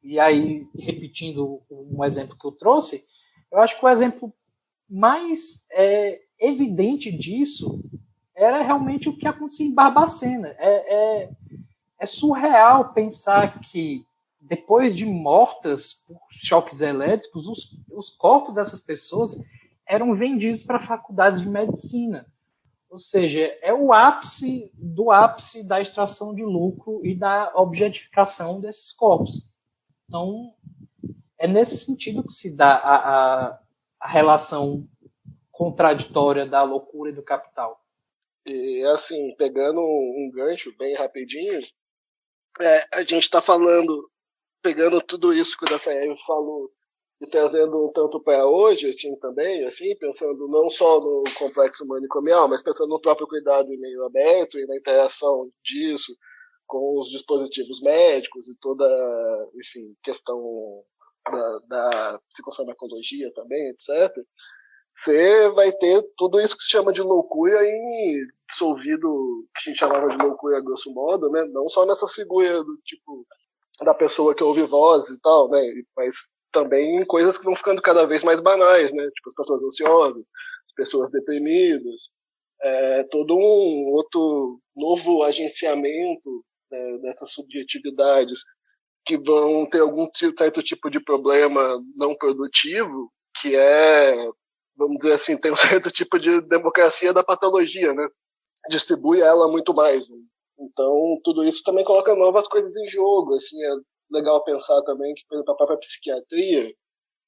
e aí, repetindo um exemplo que eu trouxe, eu acho que o exemplo mais evidente disso era realmente o que acontecia em Barbacena. É surreal pensar que, depois de mortas por choques elétricos, os corpos dessas pessoas eram vendidos para faculdades de medicina. Ou seja, é o ápice do ápice da extração de lucro e da objetificação desses corpos. Então, é nesse sentido que se dá a relação contraditória da loucura e do capital. E, assim, pegando um gancho bem rapidinho, a gente está pegando tudo isso que o Dassaev falou e trazendo um tanto para hoje, assim, também, assim, pensando não só no complexo manicomial, mas pensando no próprio cuidado em meio aberto e na interação disso com os dispositivos médicos e toda, enfim, questão da psicofarmacologia também, etc. Você vai ter tudo isso que se chama de loucura dissolvido, que a gente chamava de loucura a grosso modo, né? Não só nessa figura do tipo da pessoa que ouve vozes e tal, né? Mas também coisas que vão ficando cada vez mais banais, né? Tipo as pessoas ansiosas, as pessoas deprimidas, todo um outro novo agenciamento, né, dessas subjetividades que vão ter algum certo tipo de problema não produtivo, que vamos dizer assim, tem um certo tipo de democracia da patologia, né? Distribui ela muito mais. Né? Então, tudo isso também coloca novas coisas em jogo. Assim, é legal pensar também que, por exemplo, a própria psiquiatria,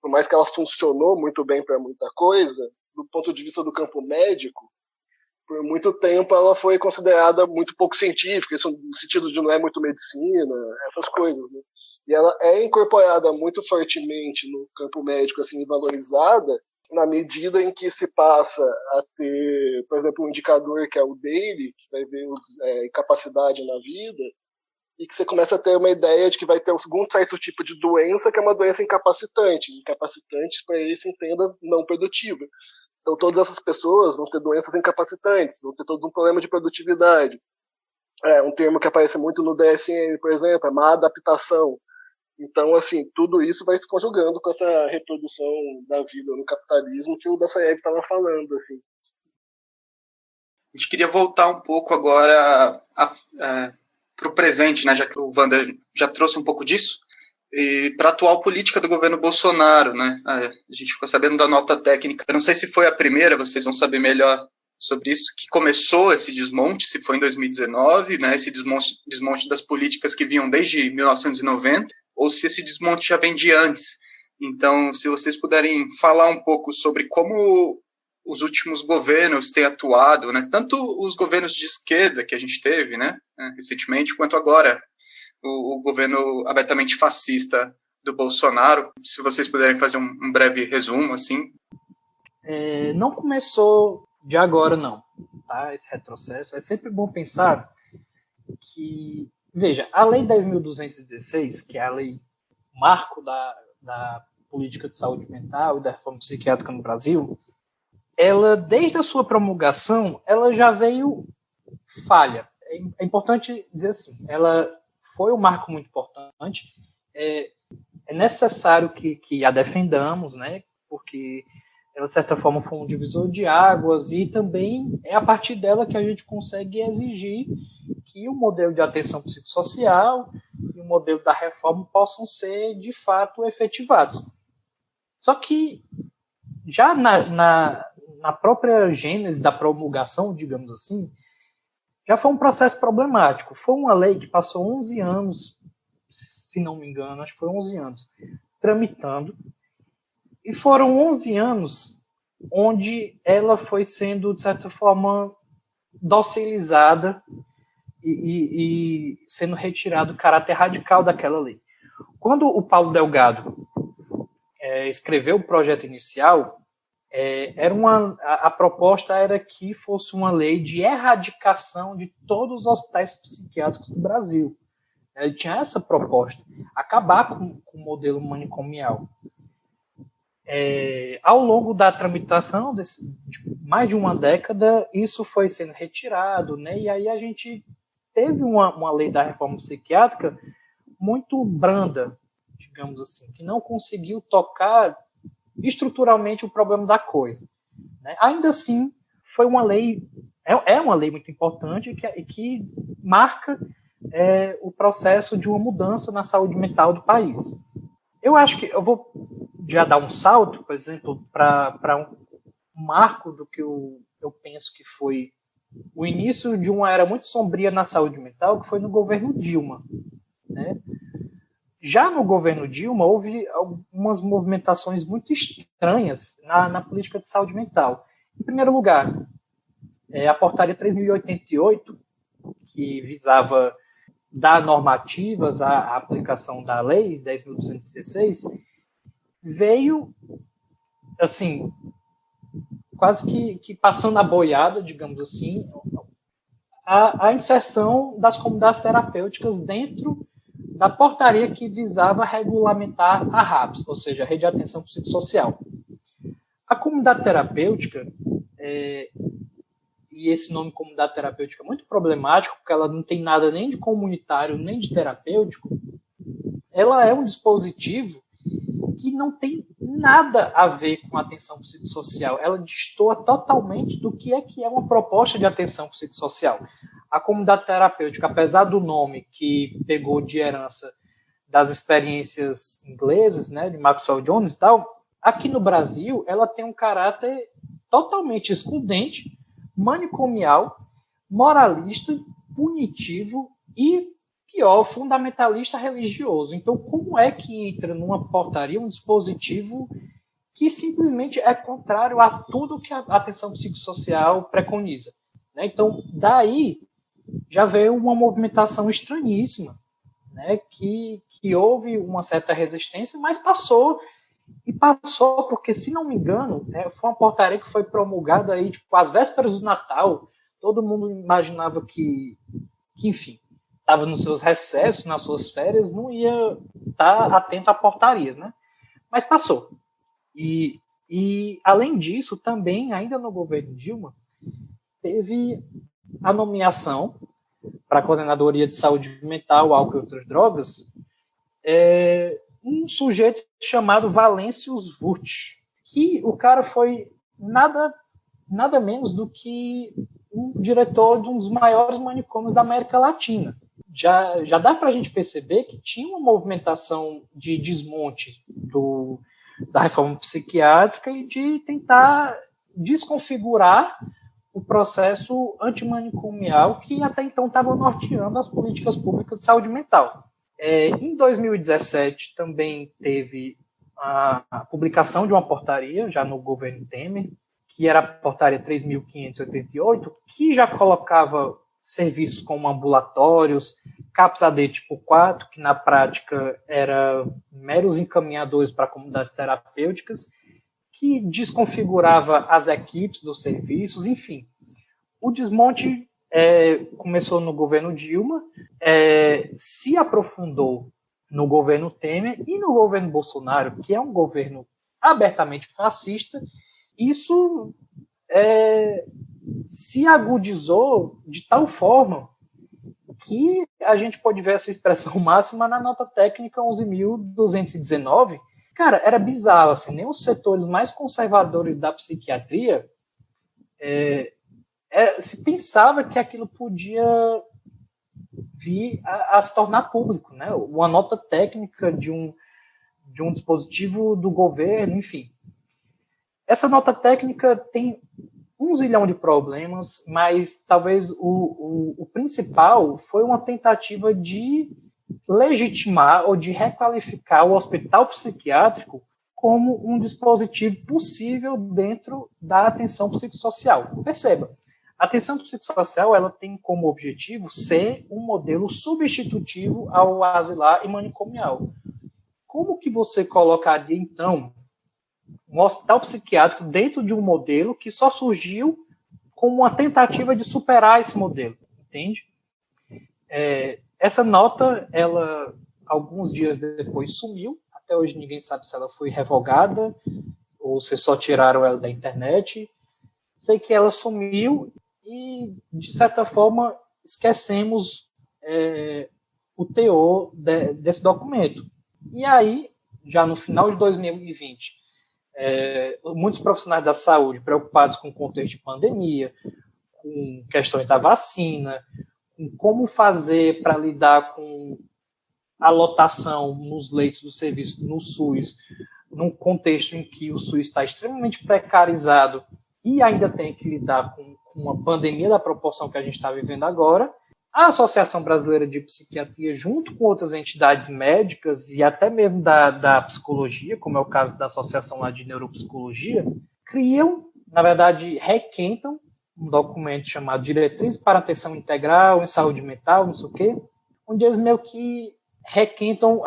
por mais que ela funcionou muito bem para muita coisa, do ponto de vista do campo médico, por muito tempo ela foi considerada muito pouco científica, isso no sentido de não é muito medicina, essas coisas, né? E ela é incorporada muito fortemente no campo médico, assim, valorizada, na medida em que se passa a ter, por exemplo, um indicador que é o DAILY, que vai ver incapacidade na vida, e que você começa a ter uma ideia de que vai ter algum certo tipo de doença que é uma doença incapacitante. Incapacitante, para ele, se entenda, não produtiva. Então, todas essas pessoas vão ter doenças incapacitantes, vão ter todo um problema de produtividade. Um termo que aparece muito no DSM, por exemplo, é má adaptação. Então, assim, tudo isso vai se conjugando com essa reprodução da vida no capitalismo que o Dassaev estava falando, assim. A gente queria voltar um pouco agora para o presente, né, já que o Wander já trouxe um pouco disso, e para a atual política do governo Bolsonaro, né? A gente ficou sabendo da nota técnica. Eu não sei se foi a primeira, vocês vão saber melhor sobre isso, que começou esse desmonte, se foi em 2019, né, esse desmonte das políticas que vinham desde 1990, ou se esse desmonte já vem de antes. Então, se vocês puderem falar um pouco sobre como os últimos governos têm atuado, né, tanto os governos de esquerda que a gente teve, né, recentemente, quanto agora o governo abertamente fascista do Bolsonaro. Se vocês puderem fazer um breve resumo, assim. Não começou de agora, não, tá? Esse retrocesso. É sempre bom pensar que, veja, a Lei 10.216, que é a lei marco da política de saúde mental e da reforma psiquiátrica no Brasil, ela, desde a sua promulgação, ela já veio falha. É importante dizer assim, ela foi um marco muito importante, é necessário que a defendamos, né, porque ela, de certa forma, foi um divisor de águas e também é a partir dela que a gente consegue exigir que o modelo de atenção psicossocial e o modelo da reforma possam ser, de fato, efetivados. Só que, já na própria gênese da promulgação, digamos assim, já foi um processo problemático. Foi uma lei que passou 11 anos, se não me engano, acho que foi 11 anos, tramitando, e foram 11 anos onde ela foi sendo, de certa forma, docilizada e sendo retirado o caráter radical daquela lei. Quando o Paulo Delgado escreveu o projeto inicial, a proposta era que fosse uma lei de erradicação de todos os hospitais psiquiátricos do Brasil. Ele tinha essa proposta, acabar com o modelo manicomial. Ao longo da tramitação de mais de uma década, isso foi sendo retirado, né? E aí a gente teve uma lei da reforma psiquiátrica muito branda, digamos assim, que não conseguiu tocar estruturalmente o problema da coisa, né? Ainda assim, foi uma lei, é uma lei muito importante que marca o processo de uma mudança na saúde mental do país. Eu acho que eu vou já dar um salto, por exemplo, para um marco do que eu penso que foi o início de uma era muito sombria na saúde mental, que foi no governo Dilma, né? Já no governo Dilma, houve algumas movimentações muito estranhas na política de saúde mental. Em primeiro lugar, a portaria 3.088, que visava dar normativas à aplicação da lei 10.216, veio, assim, quase que passando a boiada, digamos assim, a inserção das comunidades terapêuticas dentro da portaria que visava regulamentar a RAPS, ou seja, a Rede de Atenção Psicossocial. A comunidade terapêutica, e esse nome comunidade terapêutica é muito problemático, porque ela não tem nada nem de comunitário, nem de terapêutico, ela é um dispositivo que não tem nada a ver com atenção psicossocial. Ela destoa totalmente do que é uma proposta de atenção psicossocial. A comunidade terapêutica, apesar do nome que pegou de herança das experiências inglesas, né, de Maxwell Jones e tal, aqui no Brasil ela tem um caráter totalmente excludente, manicomial, moralista, punitivo e, pior, fundamentalista religioso. Então, como é que entra numa portaria um dispositivo que simplesmente é contrário a tudo que a atenção psicossocial preconiza, né? Então, daí já veio uma movimentação estranhíssima, né? Que houve uma certa resistência, mas passou porque, se não me engano, foi uma portaria que foi promulgada aí, tipo, às vésperas do Natal. Todo mundo imaginava que enfim, estava nos seus recessos, nas suas férias, não ia estar atento a portarias, né? Mas passou. E além disso, também, ainda no governo Dilma, teve a nomeação para a Coordenadoria de Saúde Mental, Álcool e Outras Drogas, um sujeito chamado Valêncius Wurth, que o cara foi nada menos do que um diretor de um dos maiores manicômios da América Latina. Já dá para a gente perceber que tinha uma movimentação de desmonte da reforma psiquiátrica e de tentar desconfigurar o processo antimanicomial que até então estava norteando as políticas públicas de saúde mental. Em 2017 também teve a publicação de uma portaria, já no governo Temer, que era a portaria 3.588, que já colocava serviços como ambulatórios, CAPS-AD tipo 4, que na prática eram meros encaminhadores para comunidades terapêuticas, que desconfigurava as equipes dos serviços, enfim. O desmonte começou no governo Dilma, se aprofundou no governo Temer e no governo Bolsonaro, que é um governo abertamente fascista. Isso se agudizou de tal forma que a gente pode ver essa expressão máxima na nota técnica 11.219. Cara, era bizarro, assim, nem os setores mais conservadores da psiquiatria se pensava que aquilo podia vir a se tornar público, né? Uma nota técnica de um dispositivo do governo, enfim. Essa nota técnica tem 1 zilhão de problemas, mas talvez o principal foi uma tentativa de legitimar ou de requalificar o hospital psiquiátrico como um dispositivo possível dentro da atenção psicossocial. Perceba, a atenção psicossocial ela tem como objetivo ser um modelo substitutivo ao asilar e manicomial. Como que você colocaria, então, um hospital psiquiátrico dentro de um modelo que só surgiu como uma tentativa de superar esse modelo, entende? Essa nota, ela, alguns dias depois, sumiu. Até hoje ninguém sabe se ela foi revogada ou se só tiraram ela da internet. Sei que ela sumiu e, de certa forma, esquecemos o teor desse documento. E aí, já no final de 2020, muitos profissionais da saúde preocupados com o contexto de pandemia, com questões da vacina, com como fazer para lidar com a lotação nos leitos do serviço no SUS, num contexto em que o SUS está extremamente precarizado e ainda tem que lidar com uma pandemia da proporção que a gente está vivendo agora. A Associação Brasileira de Psiquiatria, junto com outras entidades médicas e até mesmo da psicologia, como é o caso da Associação lá de Neuropsicologia, criam, na verdade, requentam um documento chamado Diretrizes para Atenção Integral em Saúde Mental, não sei o quê, onde eles meio que requentam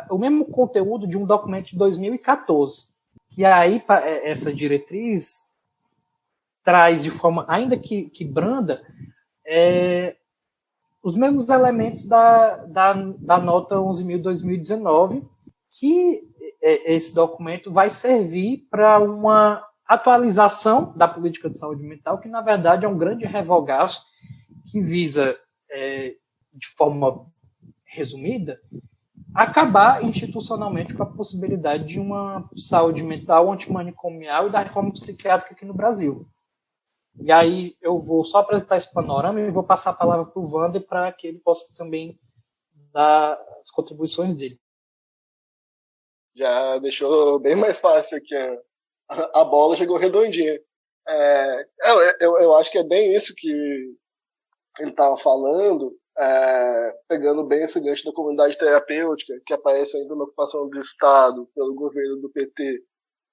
o mesmo conteúdo de um documento de 2014, que aí essa diretriz traz de forma ainda que branda os mesmos elementos da nota 11.000/2019, que esse documento vai servir para uma atualização da política de saúde mental, que, na verdade, é um grande revogaço que visa, de forma resumida, acabar institucionalmente com a possibilidade de uma saúde mental antimanicomial e da reforma psiquiátrica aqui no Brasil. E aí eu vou só apresentar esse panorama e vou passar a palavra para o Wander para que ele possa também dar as contribuições dele. Já deixou bem mais fácil aqui. A bola chegou redondinha. Eu acho que é bem isso que ele estava falando, pegando bem esse gancho da comunidade terapêutica, que aparece ainda na ocupação do Estado pelo governo do PT.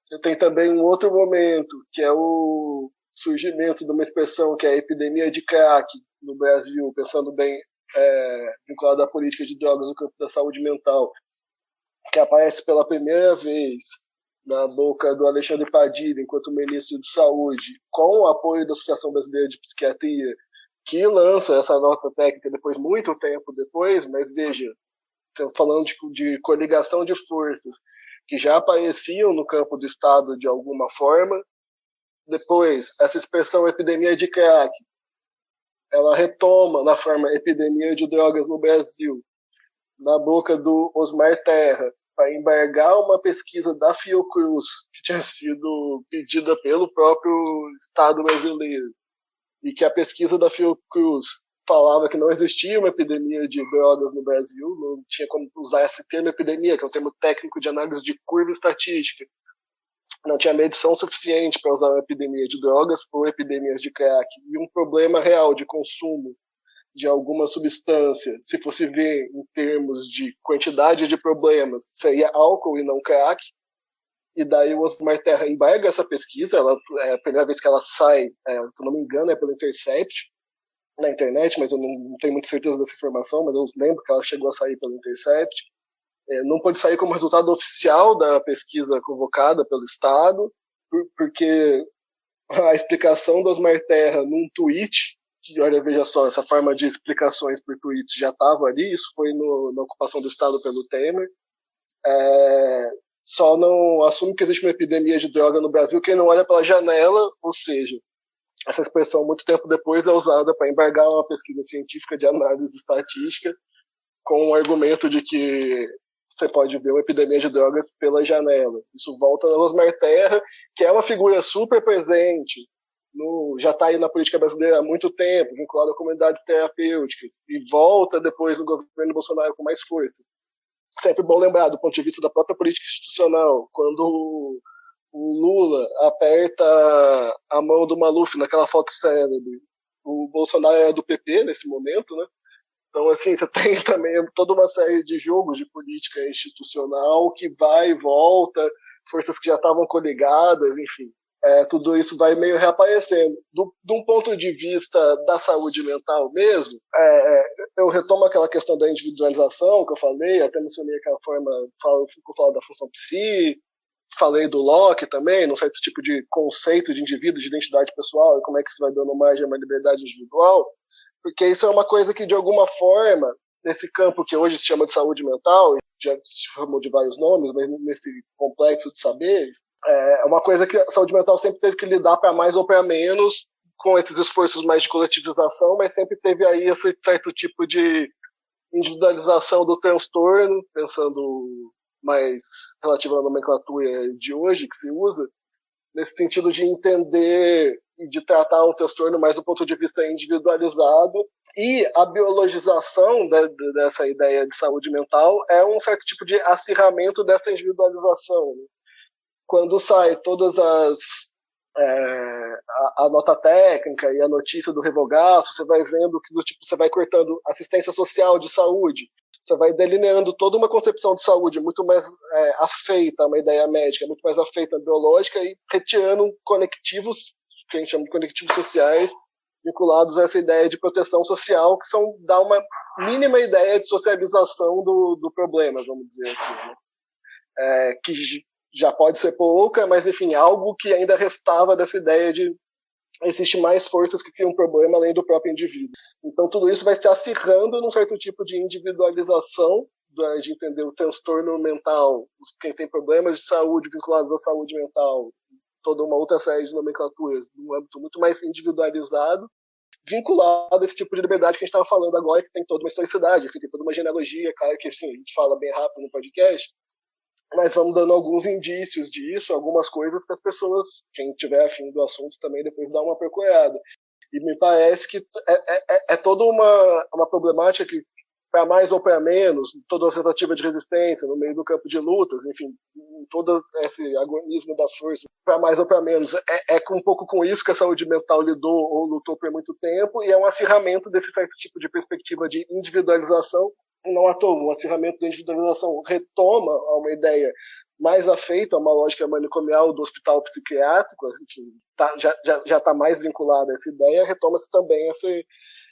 Você tem também um outro momento, que é o surgimento de uma expressão que é a epidemia de crack no Brasil, pensando bem vinculado à política de drogas no campo da saúde mental, que aparece pela primeira vez na boca do Alexandre Padilha, enquanto ministro de Saúde, com o apoio da Associação Brasileira de Psiquiatria, que lança essa nota técnica depois, muito tempo depois, mas veja, estamos falando de coligação de forças que já apareciam no campo do Estado de alguma forma. Depois, essa expressão epidemia de crack, ela retoma na forma epidemia de drogas no Brasil, na boca do Osmar Terra, para embargar uma pesquisa da Fiocruz, que tinha sido pedida pelo próprio Estado brasileiro, e que a pesquisa da Fiocruz falava que não existia uma epidemia de drogas no Brasil, não tinha como usar esse termo epidemia, que é um termo técnico de análise de curva estatística, não tinha medição suficiente para usar uma epidemia de drogas ou epidemias de crack, e um problema real de consumo de alguma substância, se fosse ver em termos de quantidade de problemas, seria álcool e não crack. E daí o Osmar Terra embarga essa pesquisa, é a primeira vez que ela sai, se eu não me engano, é pelo Intercept, na internet, mas eu não tenho muita certeza dessa informação, mas eu lembro que ela chegou a sair pelo Intercept. Não pode sair como resultado oficial da pesquisa convocada pelo Estado, porque a explicação do Osmar Terra num tweet, que, olha, veja só, essa forma de explicações por tweets já estava ali, isso foi na ocupação do Estado pelo Temer, só não assume que existe uma epidemia de droga no Brasil quem não olha pela janela, ou seja, essa expressão, muito tempo depois, é usada para embargar uma pesquisa científica de análise estatística com o argumento de que você pode ver uma epidemia de drogas pela janela. Isso volta ao Osmar Terra, que é uma figura super presente, já está aí na política brasileira há muito tempo, vinculado a comunidades terapêuticas, e volta depois no governo Bolsonaro com mais força. Sempre bom lembrar, do ponto de vista da própria política institucional, quando o Lula aperta a mão do Maluf naquela foto célebre, o Bolsonaro é do PP nesse momento, né? Então, assim, você tem também toda uma série de jogos de política institucional que vai e volta, forças que já estavam coligadas, enfim. Tudo isso vai meio reaparecendo. De um ponto de vista da saúde mental mesmo, eu retomo aquela questão da individualização que eu falei, até mencionei aquela forma, ficou falando da função psi, falei do Locke também, num certo tipo de conceito de indivíduo, de identidade pessoal, e como é que isso vai dando margem a uma liberdade individual, porque isso é uma coisa que, de alguma forma, nesse campo que hoje se chama de saúde mental, já se chamou de vários nomes, mas nesse complexo de saberes, é uma coisa que a saúde mental sempre teve que lidar para mais ou para menos com esses esforços mais de coletivização, mas sempre teve aí esse certo tipo de individualização do transtorno, pensando mais relativo à nomenclatura de hoje que se usa, nesse sentido de entender e de tratar um transtorno mais do ponto de vista individualizado, e a biologização dessa ideia de saúde mental é um certo tipo de acirramento dessa individualização, né? Quando sai todas a nota técnica e a notícia do revogaço, você vai vendo que você vai cortando assistência social de saúde, você vai delineando toda uma concepção de saúde muito mais afeita a uma ideia médica, muito mais afeita à biológica, e retirando conectivos, que a gente chama de conectivos sociais, vinculados a essa ideia de proteção social, que dá uma mínima ideia de socialização do problema, vamos dizer assim, né? Que já pode ser pouca, mas, enfim, algo que ainda restava dessa ideia de existe mais forças que criam um problema além do próprio indivíduo. Então, tudo isso vai se acirrando num certo tipo de individualização, de entender o transtorno mental, quem tem problemas de saúde vinculados à saúde mental, toda uma outra série de nomenclaturas, num âmbito muito mais individualizado, vinculado a esse tipo de liberdade que a gente estava falando agora, que tem toda uma historicidade, tem toda uma genealogia, claro que assim, a gente fala bem rápido no podcast, mas vamos dando alguns indícios disso, algumas coisas para as pessoas, quem tiver afim do assunto também, depois dar uma procurada. E me parece que é toda uma problemática que, para mais ou para menos, toda a tentativa de resistência no meio do campo de lutas, enfim, todo esse agonismo das forças, para mais ou para menos, um pouco com isso que a saúde mental lidou ou lutou por muito tempo, e é um acirramento desse certo tipo de perspectiva de individualização. Não à toa, o acirramento da individualização retoma a uma ideia mais afeita a uma lógica manicomial do hospital psiquiátrico, enfim, já está mais vinculada a essa ideia, retoma-se também esse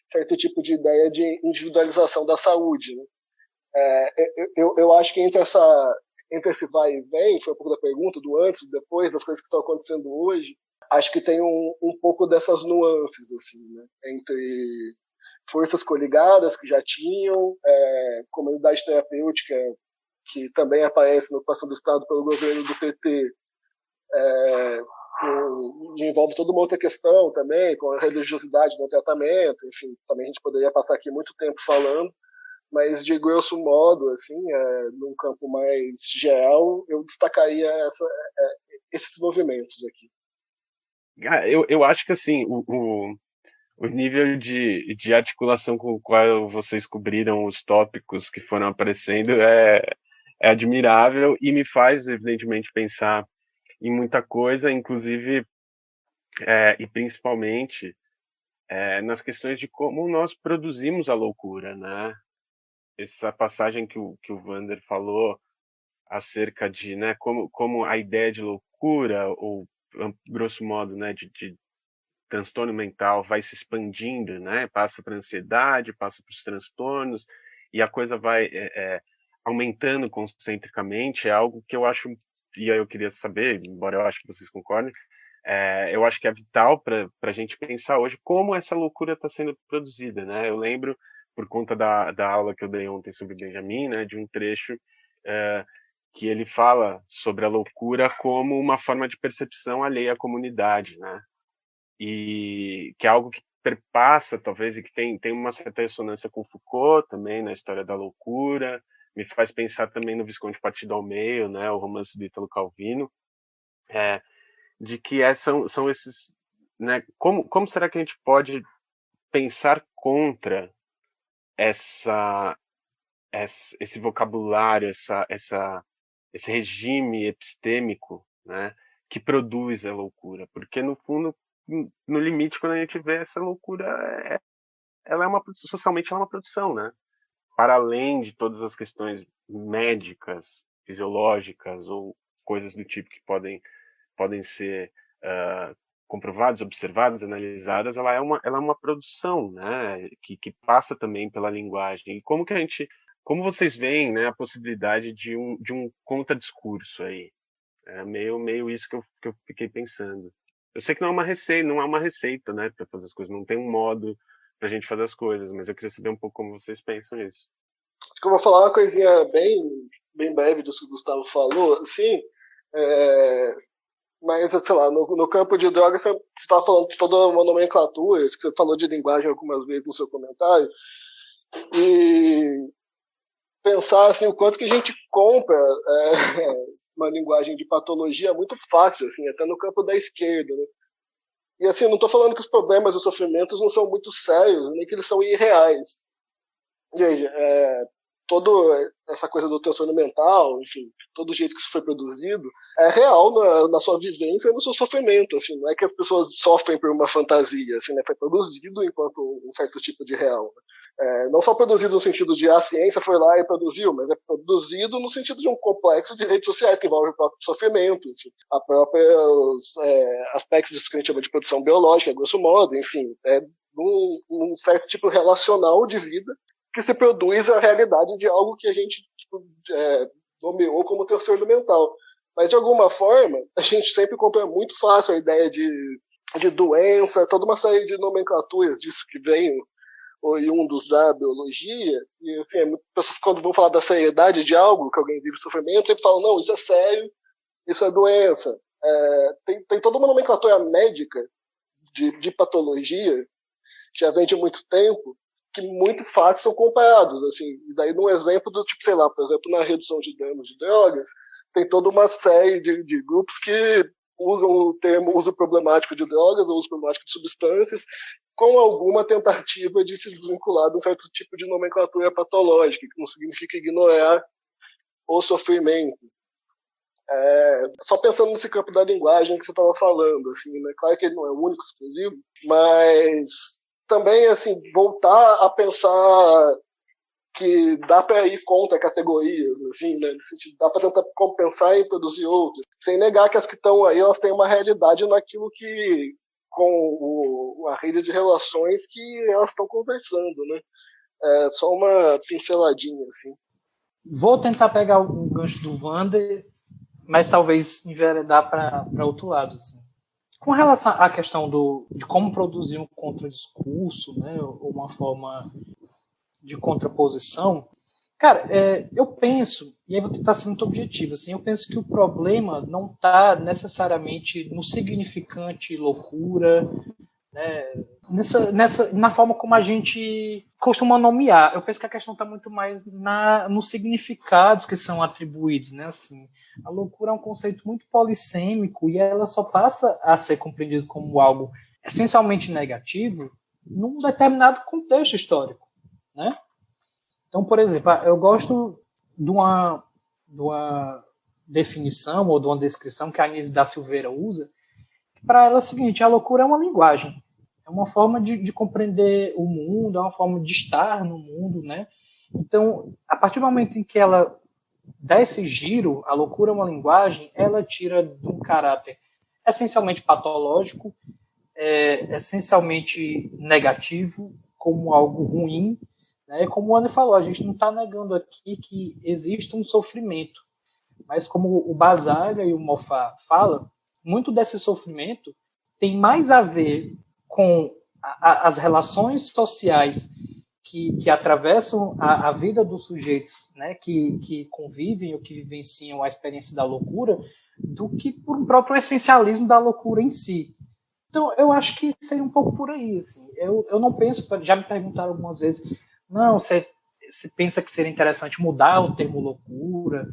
certo tipo de ideia de individualização da saúde, né? Eu acho que entre esse vai e vem, foi um pouco da pergunta, do antes e depois, das coisas que estão acontecendo hoje, acho que tem um pouco dessas nuances, assim, né? Entre forças coligadas que já tinham, comunidade terapêutica que também aparece na ocupação do Estado pelo governo do PT, envolve toda uma outra questão também, com a religiosidade no tratamento, enfim, também a gente poderia passar aqui muito tempo falando, mas de grosso modo, assim, num campo mais geral, eu destacaria esses movimentos aqui. Eu acho que assim, o nível de articulação com o qual vocês cobriram os tópicos que foram aparecendo é admirável e me faz, evidentemente, pensar em muita coisa, inclusive e principalmente nas questões de como nós produzimos a loucura, né? Essa passagem que o Wander falou acerca de, né, como a ideia de loucura, ou grosso modo, né, de transtorno mental vai se expandindo, né, passa para a ansiedade, passa para os transtornos, e a coisa vai aumentando concentricamente, é algo que eu acho, e aí eu queria saber, embora eu acho que vocês concordem, eu acho que é vital para a gente pensar hoje como essa loucura está sendo produzida, né? Eu lembro, por conta da aula que eu dei ontem sobre Benjamin, né, de um trecho que ele fala sobre a loucura como uma forma de percepção alheia à comunidade, né? E que é algo que perpassa, talvez, e que tem uma certa ressonância com Foucault também, na história da loucura, me faz pensar também no Visconde Partido ao Meio, né, o romance do Ítalo Calvino, de que são esses, né, como será que a gente pode pensar contra esse vocabulário, esse regime epistêmico, né, que produz a loucura? Porque, no fundo, no limite, quando a gente vê essa loucura, socialmente ela é uma produção, né? Para além de todas as questões médicas, fisiológicas ou coisas do tipo que podem ser comprovadas, observadas, analisadas, ela é uma produção, né? Que passa também pela linguagem. E como vocês veem, né, a possibilidade de um contradiscurso aí? É meio isso que eu fiquei pensando. Eu sei que não é uma receita, né, para fazer as coisas, não tem um modo para a gente fazer as coisas, mas eu queria saber um pouco como vocês pensam nisso. Acho que eu vou falar uma coisinha bem breve do que o Gustavo falou, assim, mas, sei lá, no campo de drogas, você estava falando de toda uma nomenclatura, que você falou de linguagem algumas vezes no seu comentário, e pensar assim, o quanto que a gente compra uma linguagem de patologia muito fácil, assim, até no campo da esquerda, né? E assim, não estou falando que os problemas e os sofrimentos não são muito sérios, nem que eles são irreais. Veja, toda essa coisa do transtorno mental, enfim, todo o jeito que isso foi produzido, é real na sua vivência e no seu sofrimento, assim, não é que as pessoas sofrem por uma fantasia, assim, né? Foi produzido enquanto um certo tipo de real, né? Não só produzido no sentido de a ciência foi lá e produziu, mas é produzido no sentido de um complexo de redes sociais que envolve o próprio sofrimento, enfim, a próprios aspectos disso que a gente chama de produção biológica, grosso modo, enfim, um certo tipo relacional de vida que se produz a realidade de algo que a gente nomeou como transtorno mental. Mas, de alguma forma, a gente sempre compra muito fácil a ideia de doença, toda uma série de nomenclaturas disso que vem oriundos da biologia, e assim, pessoas quando vão falar da seriedade de algo, que alguém vive sofrimento, sempre falam, não, isso é sério, isso é doença. Tem toda uma nomenclatura médica de patologia, que já vem de muito tempo, que muito fácil são comparados, assim, e daí num exemplo do tipo, sei lá, por exemplo, na redução de danos de drogas, tem toda uma série de grupos que usam o termo uso problemático de drogas ou uso problemático de substâncias com alguma tentativa de se desvincular de um certo tipo de nomenclatura patológica, que não significa ignorar o sofrimento. Só pensando nesse campo da linguagem que você estava falando, assim, né? Claro que ele não é o único exclusivo, mas também assim, voltar a pensar que dá para ir contra categorias, assim, né? Dá para tentar compensar e produzir outras, sem negar que as que estão aí elas têm uma realidade naquilo que com a rede de relações que elas estão conversando, né? Só uma pinceladinha, assim. Vou tentar pegar o gancho do Wander, mas talvez enveredar para outro lado, assim. Com relação à questão de como produzir um contradiscurso, né, ou uma forma de contraposição, cara, eu penso, e aí vou tentar ser muito objetivo, assim, eu penso que o problema não está necessariamente no significante loucura, né, na forma como a gente costuma nomear. Eu penso que a questão está muito mais nos significados que são atribuídos, né, assim. A loucura é um conceito muito polissêmico e ela só passa a ser compreendida como algo essencialmente negativo num determinado contexto histórico, né? Então, por exemplo, eu gosto de uma definição ou de uma descrição que a Anísio da Silveira usa. Para ela é o seguinte: a loucura é uma linguagem, é uma forma de compreender o mundo, é uma forma de estar no mundo, né? Então, a partir do momento em que ela dá esse giro, a loucura é uma linguagem, ela tira de um caráter essencialmente patológico, essencialmente negativo, como algo ruim, né? Como o André falou, a gente não está negando aqui que existe um sofrimento, mas como o Basaglia e o Moffat falam, muito desse sofrimento tem mais a ver com as relações sociais que atravessam a vida dos sujeitos, né, que convivem ou que vivenciam a experiência da loucura, do que por um próprio essencialismo da loucura em si. Então, eu acho que seria um pouco por aí. Assim. Eu não penso, já me perguntaram algumas vezes, não, você pensa que seria interessante mudar o termo loucura?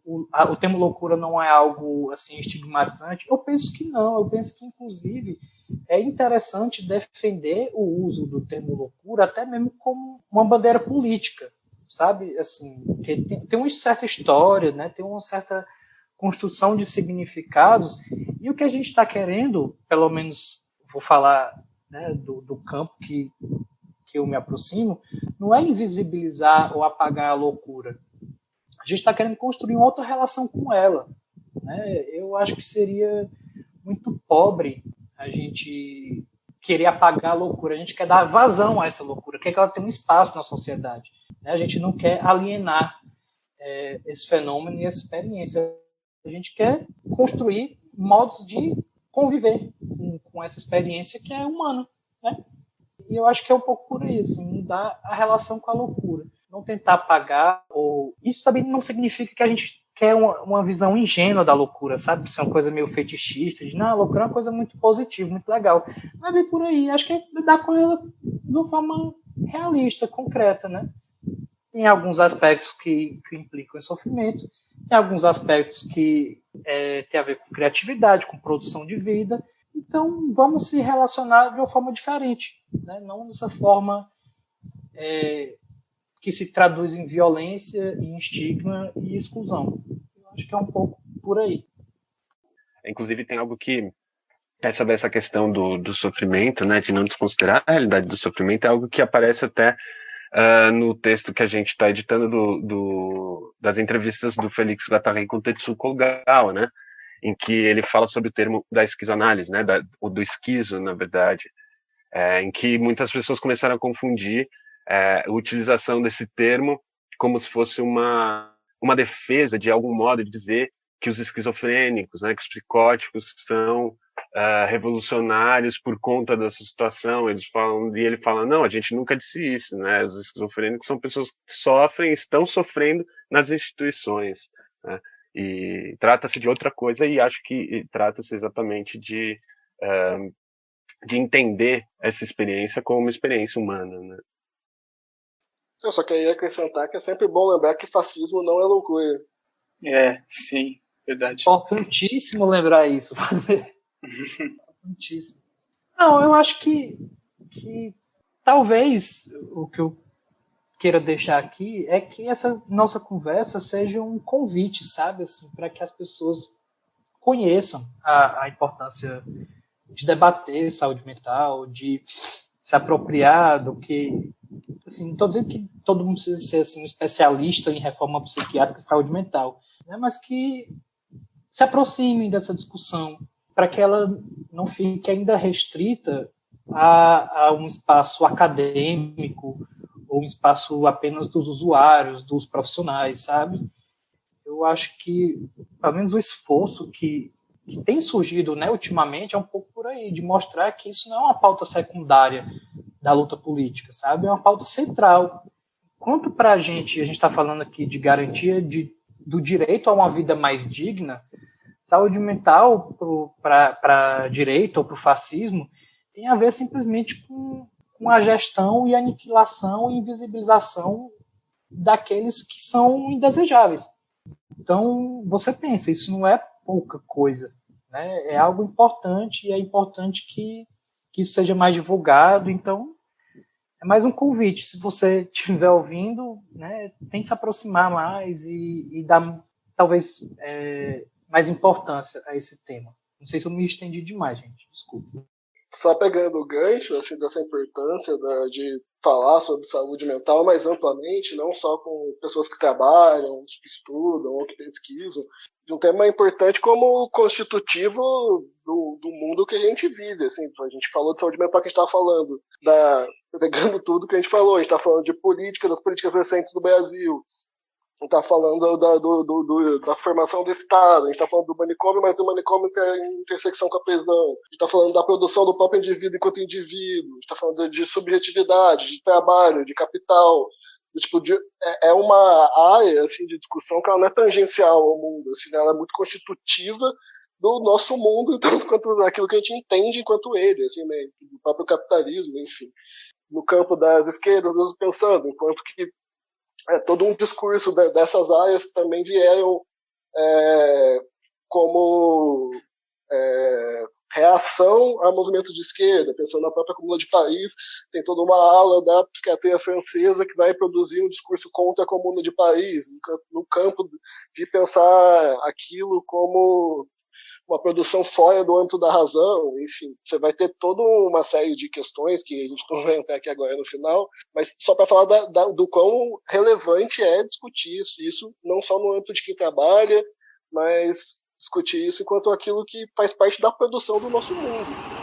O termo loucura não é algo assim estigmatizante? Eu penso que não, eu penso que, inclusive, é interessante defender o uso do termo loucura até mesmo como uma bandeira política, sabe? Assim, que tem uma certa história, né? Tem uma certa construção de significados, e o que a gente está querendo, pelo menos vou falar, né, do campo que eu me aproximo, não é invisibilizar ou apagar a loucura. A gente está querendo construir uma outra relação com ela, né? Eu acho que seria muito pobre a gente querer apagar a loucura. A gente quer dar vazão a essa loucura, quer que ela tenha um espaço na sociedade, né? A gente não quer alienar esse fenômeno e essa experiência. A gente quer construir modos de conviver com essa experiência que é humana, né? E eu acho que é um pouco por aí, assim, mudar a relação com a loucura. Não tentar apagar, ou isso também não significa que a gente quer uma visão ingênua da loucura, sabe? Ser uma coisa meio fetichista, de não, a loucura é uma coisa muito positiva, muito legal. Não é bem por aí, acho que é lidar com ela de uma forma realista, concreta, né? Tem alguns aspectos que implicam em sofrimento, tem alguns aspectos que tem a ver com criatividade, com produção de vida. Então, vamos se relacionar de uma forma diferente, né? Não dessa forma que se traduz em violência, em estigma e exclusão. Eu acho que é um pouco por aí. Inclusive, tem algo que é sobre essa questão do sofrimento, né, de não desconsiderar a realidade do sofrimento, é algo que aparece até no texto que a gente está editando das entrevistas do Félix Guattari com Tetsuko Ogawa, né, em que ele fala sobre o termo da esquizoanálise, né, ou do esquizo, na verdade, em que muitas pessoas começaram a confundir a utilização desse termo como se fosse uma defesa, de algum modo, de dizer que os esquizofrênicos, né, que os psicóticos são revolucionários por conta dessa situação. Ele fala, não, a gente nunca disse isso, né? Os esquizofrênicos são pessoas que sofrem, estão sofrendo nas instituições, né? E trata-se de outra coisa, e acho que trata-se exatamente de entender essa experiência como uma experiência humana, né? Eu só queria acrescentar que é sempre bom lembrar que fascismo não é loucura. Sim, verdade. Importantíssimo lembrar isso. Importantíssimo. Não, eu acho que talvez o que eu queira deixar aqui é que essa nossa conversa seja um convite, sabe, assim, para que as pessoas conheçam a importância de debater saúde mental, de se apropriar do que, assim, não estou dizendo que todo mundo precisa ser assim, um especialista em reforma psiquiátrica e saúde mental, né, mas que se aproximem dessa discussão, para que ela não fique ainda restrita a um espaço acadêmico ou um espaço apenas dos usuários, dos profissionais, sabe? Eu acho que, pelo menos o esforço que tem surgido, né, ultimamente, é um pouco por aí, de mostrar que isso não é uma pauta secundária da luta política, sabe? É uma pauta central. Quanto para a gente está falando aqui de garantia do direito a uma vida mais digna, saúde mental para a direita ou para o fascismo tem a ver simplesmente com a gestão e aniquilação e invisibilização daqueles que são indesejáveis. Então, você pensa, isso não é pouca coisa, né? É algo importante, e é importante que isso seja mais divulgado. Então, é mais um convite. Se você estiver ouvindo, né, tente se aproximar mais e dar talvez mais importância a esse tema. Não sei se eu me estendi demais, gente. Desculpa. Só pegando o gancho assim, dessa importância de falar sobre saúde mental mais amplamente, não só com pessoas que trabalham, que estudam ou que pesquisam, de um tema importante como constitutivo do mundo que a gente vive. Assim, a gente falou de saúde mental, que a gente estava falando, pegando tudo que a gente falou, a gente está falando de política, das políticas recentes do Brasil, a gente está falando da formação do Estado, a gente está falando do manicômio, mas o manicômio tem intersecção com a prisão. A gente está falando da produção do próprio indivíduo enquanto indivíduo. A gente está falando de subjetividade, de trabalho, de capital. É uma área assim, de discussão que ela não é tangencial ao mundo. Assim, ela é muito constitutiva do nosso mundo, tanto quanto aquilo que a gente entende enquanto ele, assim, né, do próprio capitalismo, enfim. No campo das esquerdas, nós pensando, enquanto que todo um discurso dessas áreas que também vieram como reação ao movimento de esquerda, pensando na própria Comuna de Paris, tem toda uma ala da psiquiatria francesa que vai produzir um discurso contra a Comuna de Paris, no campo de pensar aquilo como uma produção fora do âmbito da razão, enfim, você vai ter toda uma série de questões que a gente não vai entrar aqui agora no final, mas só para falar do quão relevante é discutir isso não só no âmbito de quem trabalha, mas discutir isso enquanto aquilo que faz parte da produção do nosso mundo.